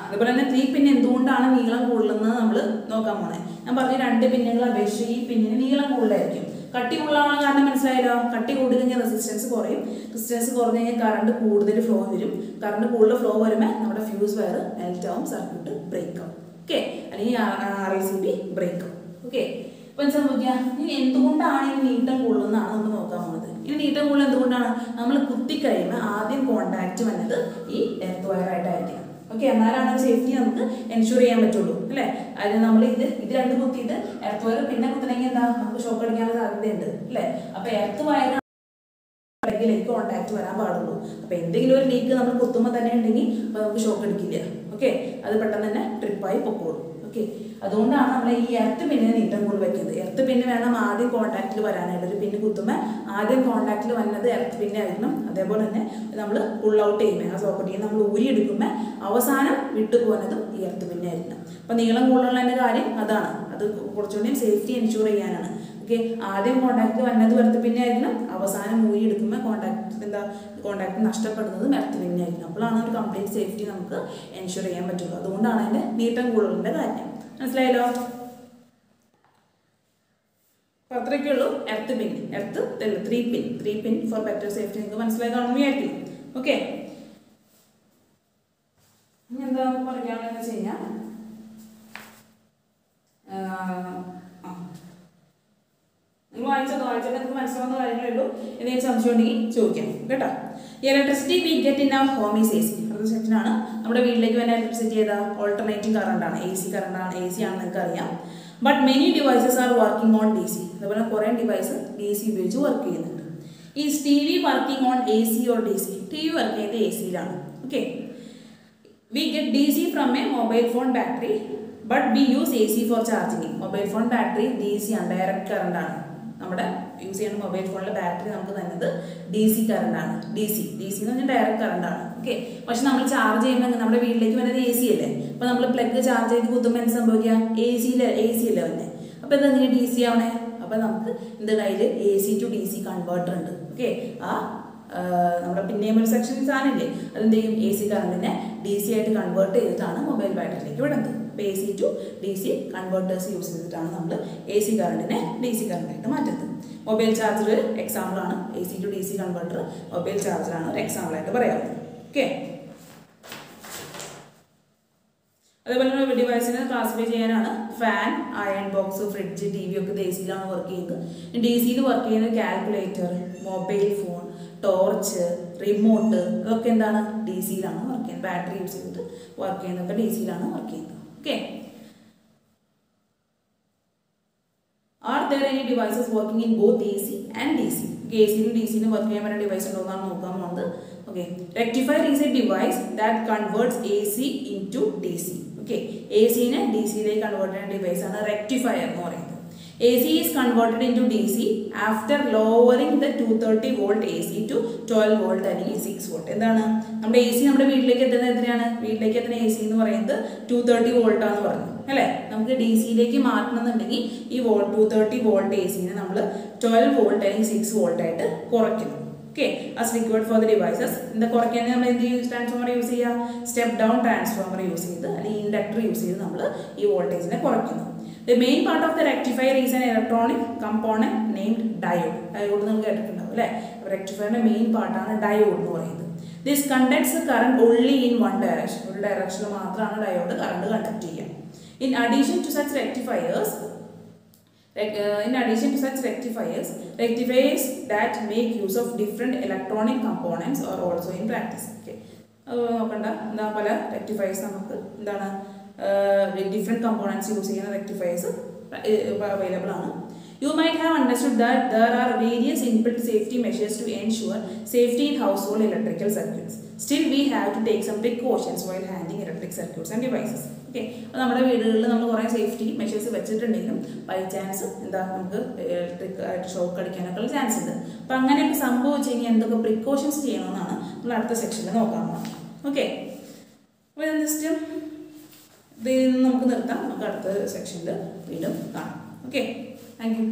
അതുപോലെ തന്നെ 3 പിൻ എന്തുകൊണ്ടാണ് നീളം കൂടുതലെന്ന് നമ്മൾ നോക്കാൻ പോകുന്നത്. ഞാൻ പറഞ്ഞു 2 പിന്നുകൾ അപേക്ഷിച്ച് ഈ പിന്നിന് നീളം കൂടുതലായിരിക്കും. കട്ടി കൂടുതലാണ് കാരണം മനസ്സിലായല്ലോ. കട്ടി കൂടി കഴിഞ്ഞാൽ റെസിസ്റ്റൻസ് കുറയും. റെസിസ്റ്റൻസ് കുറഞ്ഞു കഴിഞ്ഞാൽ കറണ്ട് കൂടുതൽ ഫ്ലോ വരും. കറണ്ട് കൂടുതൽ ഫ്ലോ വരുമ്പോൾ നമ്മുടെ ഫ്യൂസ് വയർ മെൽറ്റ് ആവും, സർക്യൂട്ട് ബ്രേക്ക് ആവും. ഓക്കെ, അല്ലെങ്കിൽ RLCB ബ്രേക്ക് ആവും. ഓക്കെ, അപ്പം സംഭവിക്കുക, ഇനി എന്തുകൊണ്ടാണ് ഈ നീട്ടം കൂടുതലെന്നാണ് നമ്മൾ നോക്കാൻ പോകുന്നത്. ഇനി നീട്ടം കൂടുതൽ എന്തുകൊണ്ടാണ്? നമ്മൾ കുത്തിക്കഴിയുമ്പോൾ ആദ്യം കോണ്ടാക്ട് വന്നത് ഈ എർത്ത് വയറായിട്ടായിരിക്കണം. ഓക്കെ, എന്നാലാണ് സേഫ്റ്റി നമുക്ക് എൻഷുർ ചെയ്യാൻ പറ്റുള്ളൂ അല്ലേ? അതിന് നമ്മൾ ഇത് രണ്ട് കുത്തിയിട്ട് എർത്ത് വയർ പിന്നെ കുത്തണമെങ്കിൽ എന്താ, നമുക്ക് ഷോക്ക് അടിക്കാനുള്ള സാധ്യതയുണ്ട് അല്ലേ? അപ്പോൾ എർത്ത് വയർ കോണ്ടാക്ട് വരാൻ പാടുള്ളൂ. അപ്പോൾ എന്തെങ്കിലും ഒരു ലീക്ക് നമ്മൾ കുത്തുമ്പോൾ തന്നെ ഉണ്ടെങ്കിൽ അപ്പോൾ നമുക്ക് ഷോക്ക് അടിക്കില്ല. ഓക്കെ, അത് പെട്ടെന്ന് തന്നെ ട്രിപ്പായി പൊക്കോളും. ഓക്കെ, അതുകൊണ്ടാണ് നമ്മൾ ഈ എർത്ത് പിന്നിന് നീട്ടം കൂടുതൽ വയ്ക്കുന്നത്. എർത്ത് പിന്ന് വേണം ആദ്യം കോൺടാക്റ്റിൽ വരാനായിട്ട്. ഒരു പിന്ന് കുത്തുമ്പോൾ ആദ്യം കോൺടാക്റ്റിൽ വന്നത് എർത്ത് പിന്നായിരിക്കണം. അതേപോലെ തന്നെ നമ്മൾ പുൾ ഔട്ട് ചെയ്യുമ്പോൾ ആ സോക്കറ്റിൽ നമ്മൾ ഊരിയെടുക്കുമ്പോൾ അവസാനം വിട്ടുപോകുന്നതും ഈ എർത്ത് പിന്നായിരിക്കണം. അപ്പോൾ നീളം കൂടുതലുള്ളതിൻ്റെ കാര്യം അതാണ്. അത് കുറച്ചുകൂടി സേഫ്റ്റി എൻഷുർ ചെയ്യാനാണ്. ഓക്കെ, ആദ്യം കോൺടാക്റ്റ് വന്നത് എർത്ത് പിന്നായിരിക്കണം, അവസാനം ഊരിയെടുക്കുമ്പോൾ കോൺടാക്റ്റ് നഷ്ടപ്പെടുന്നതും എർത്ത് പിന്നായിരിക്കണം. അപ്പോഴാണ് ഒരു കംപ്ലീറ്റ് സേഫ്റ്റി നമുക്ക് എൻഷുർ ചെയ്യാൻ പറ്റുള്ളൂ. അതുകൊണ്ടാണ് അതിൻ്റെ നീട്ടം കൂടുതലിൻ്റെ കാര്യം. മനസ്സിലായല്ലോ? അപ്പോൾ അത്രയൊക്കെയുള്ളൂ earth pin. 3 pin for better safety. നിങ്ങൾക്ക് മനസ്സിലായതാണെന്ന് വിചാരിക്കും. ഓക്കെ, ഇനി എന്താ പറയാണെന്ന് വെച്ച് കഴിഞ്ഞാൽ നിങ്ങൾ വായിച്ചിട്ട് നിങ്ങൾക്ക് മനസ്സിലാവുന്ന കാര്യങ്ങളേ ഉള്ളൂ. എന്തെങ്കിലും സംശയം ഉണ്ടെങ്കിൽ ചോദിക്കാം കേട്ടോ. Electricity we get in our home is AC. അടുത്ത സെക്ഷനാണ്. നമ്മുടെ വീട്ടിലേക്ക് വരുന്ന ഇലക്ട്രിസിറ്റി ഏതാ? ഓൾട്ടർനേറ്റിംഗ് കറണ്ടാണ്, AC കറണ്ടാണ്. AC ആണെന്ന് നിങ്ങൾക്ക് അറിയാം. But many devices are working on DC. അതുപോലെ കുറേ ഡിവൈസ് DC ഉപയോഗിച്ച് വർക്ക് ചെയ്യുന്നുണ്ട്. ഈ TV working on AC or DC? TV work ചെയ്യുന്നത് AC-യിലാണ്. Okay, we get DC from a mobile phone battery but we use AC for charging. Mobile phone battery DC ആണ്, direct കറണ്ടാണ്. നമ്മുടെ use ചെയ്യുന്ന mobile ഫോണിലെ battery നമുക്ക് തന്നത് DC കറണ്ടാണ്. DC എന്ന് പറഞ്ഞാൽ ഡയറക്റ്റ് കറണ്ടാണ്. ഓക്കെ, പക്ഷെ നമ്മൾ ചാർജ് ചെയ്യുമ്പോൾ നമ്മുടെ വീട്ടിലേക്ക് വരുന്നത് AC അല്ലേ? അപ്പോൾ നമ്മൾ പ്ലഗ് ചാർജ് ചെയ്ത് കുത്തുമ്പോൾ എന്ത് സംഭവിക്കുക? AC അല്ലേ വന്നെ. അപ്പോൾ ഇതെങ്ങനെ DC ആവണേ? അപ്പോൾ നമുക്ക് ഇതിൻ്റെ കയ്യിൽ AC to DC കൺവേർട്ടർ ഉണ്ട്. ഓക്കെ, ആ നമ്മുടെ പിന്നെ ഒരു സെക്ഷൻ സാധനമില്ലേ, അതെന്ത് ചെയ്യും? AC കറണ്ടിനെ DC ആയിട്ട് കൺവേർട്ട് ചെയ്തിട്ടാണ് മൊബൈൽ ബാറ്ററിയിലേക്ക് വിടുന്നത്. അപ്പോൾ AC to DC converters use ചെയ്തിട്ടാണ് നമ്മൾ AC കറണ്ടിനെ DC കറണ്ടായിട്ട് മാറ്റുന്നത്. മൊബൈൽ ചാർജർ എക്സാമ്പിളാണ്. AC to DC converter mobile ചാർജറാണ് ഒരു എക്സാമ്പിളായിട്ട് പറയാവുന്നത്. ഓക്കെ, അതേപോലെ തന്നെ ഡിവൈസിനെ ക്ലാസിഫൈ ചെയ്യാനാണ്. Fan, iron box, fridge, TV ഒക്കെ AC-യിലാണ് വർക്ക് ചെയ്യുന്നത്. DC-യിൽ വർക്ക് ചെയ്യുന്നത് calculator, mobile phone, torch, remote, ഇതൊക്കെ എന്താണ്? DC-യിലാണ് വർക്ക് ചെയ്യുന്നത്. ബാറ്ററി യൂസ് ചെയ്തിട്ട് വർക്ക് ചെയ്യുന്നതൊക്കെ DC-യിലാണ് വർക്ക് ചെയ്യുന്നത്. Okay, Are there any devices working in both AC and DC? Okay, AC and DC work ചെയ്യാൻ പറ്റുന്ന device ഉണ്ടോ എന്നാണ് നോക്കാൻ പോകുന്നത്. Okay, rectifier is a device that converts AC into DC. Okay, AC നെ DC ലേക്ക് convert ചെയ്യുന്ന device ആണ് rectifier എന്ന് പറയുന്നത്. AC is converted into DC after lowering the 230 volt AC to 12 volt അല്ലെങ്കിൽ 6 volt. എന്താണ് നമ്മുടെ AC നമ്മുടെ വീട്ടിലേക്ക് എത്തുന്നത് എത്രയാണ്? വീട്ടിലേക്ക് എത്തുന്ന AC എന്ന് പറയുന്നത് 230 വോൾട്ട് ആണെന്ന് പറഞ്ഞു അല്ലേ? നമുക്ക് DC യിലേക്ക് മാറ്റണമെന്നുണ്ടെങ്കിൽ ഈ 230 വോൾട്ട് AC നെ നമ്മൾ 12 വോൾട്ട് അല്ലെങ്കിൽ 6 വോൾട്ട് ആയിട്ട് കുറയ്ക്കുന്നു. Okay, as required for the devices. In the കുറയ്ക്കാൻ നമ്മൾ എന്ത് ട്രാൻസ്ഫോമർ യൂസ് ചെയ്യുക? സ്റ്റെപ്പ് ഡൗൺ ട്രാൻസ്ഫോമർ യൂസ് ചെയ്ത് അല്ലെങ്കിൽ ഇൻഡക്ടർ യൂസ് ചെയ്ത് നമ്മൾ ഈ വോൾട്ടേജിനെ കുറയ്ക്കുന്നു. The main part of the rectifier is an electronic component named diode. Diode നമ്മൾ കേട്ടിട്ടുണ്ടാവും അല്ലേ? റെക്ടിഫയറിന്റെ മെയിൻ പാർട്ടാണ് ഡയോഡ് എന്ന് പറയുന്നത്. This conducts current only in one direction. ഒരു ഡയറക്ഷനിൽ മാത്രമാണ് ഡയോഡ് കറണ്ട് കണ്ടക്ട് ചെയ്യുക. In addition to such rectifiers that make use of different electronic components are also in practice. Okay, നോക്കണ്ട എന്താ പല rectifiers നമുക്ക് എന്താണ് different components use ചെയ്യുന്ന rectifiers available ആണ്. You might have understood that there are various inbuilt safety measures to ensure safety in household electrical circuits. Still, we have to take some precautions while handling electric circuits and devices. Okay, നമ്മുടെ വീടുകളിൽ നമ്മൾ കുറേ safety measures വെച്ചിട്ടുണ്ടെങ്കിലും by chance എന്താ നമുക്ക് electric ആയിട്ട് shock അടിക്കാനൊക്കെ ഉള്ള chance ഉണ്ട്. അപ്പം അങ്ങനെയൊക്കെ സംഭവിച്ചു കഴിഞ്ഞാൽ എന്തൊക്കെ പ്രിക്കോഷൻസ് ചെയ്യണമെന്നാണ് നമ്മൾ അടുത്ത സെക്ഷനിൽ നോക്കാൻ പോകുന്നത്. ഓക്കെ, അപ്പോൾ ജസ്റ്റ് ഇതിൽ നിന്ന് നമുക്ക് നിർത്താം. നമുക്ക് അടുത്ത സെക്ഷനിൽ വീണ്ടും കാണാം. Okay, thank you.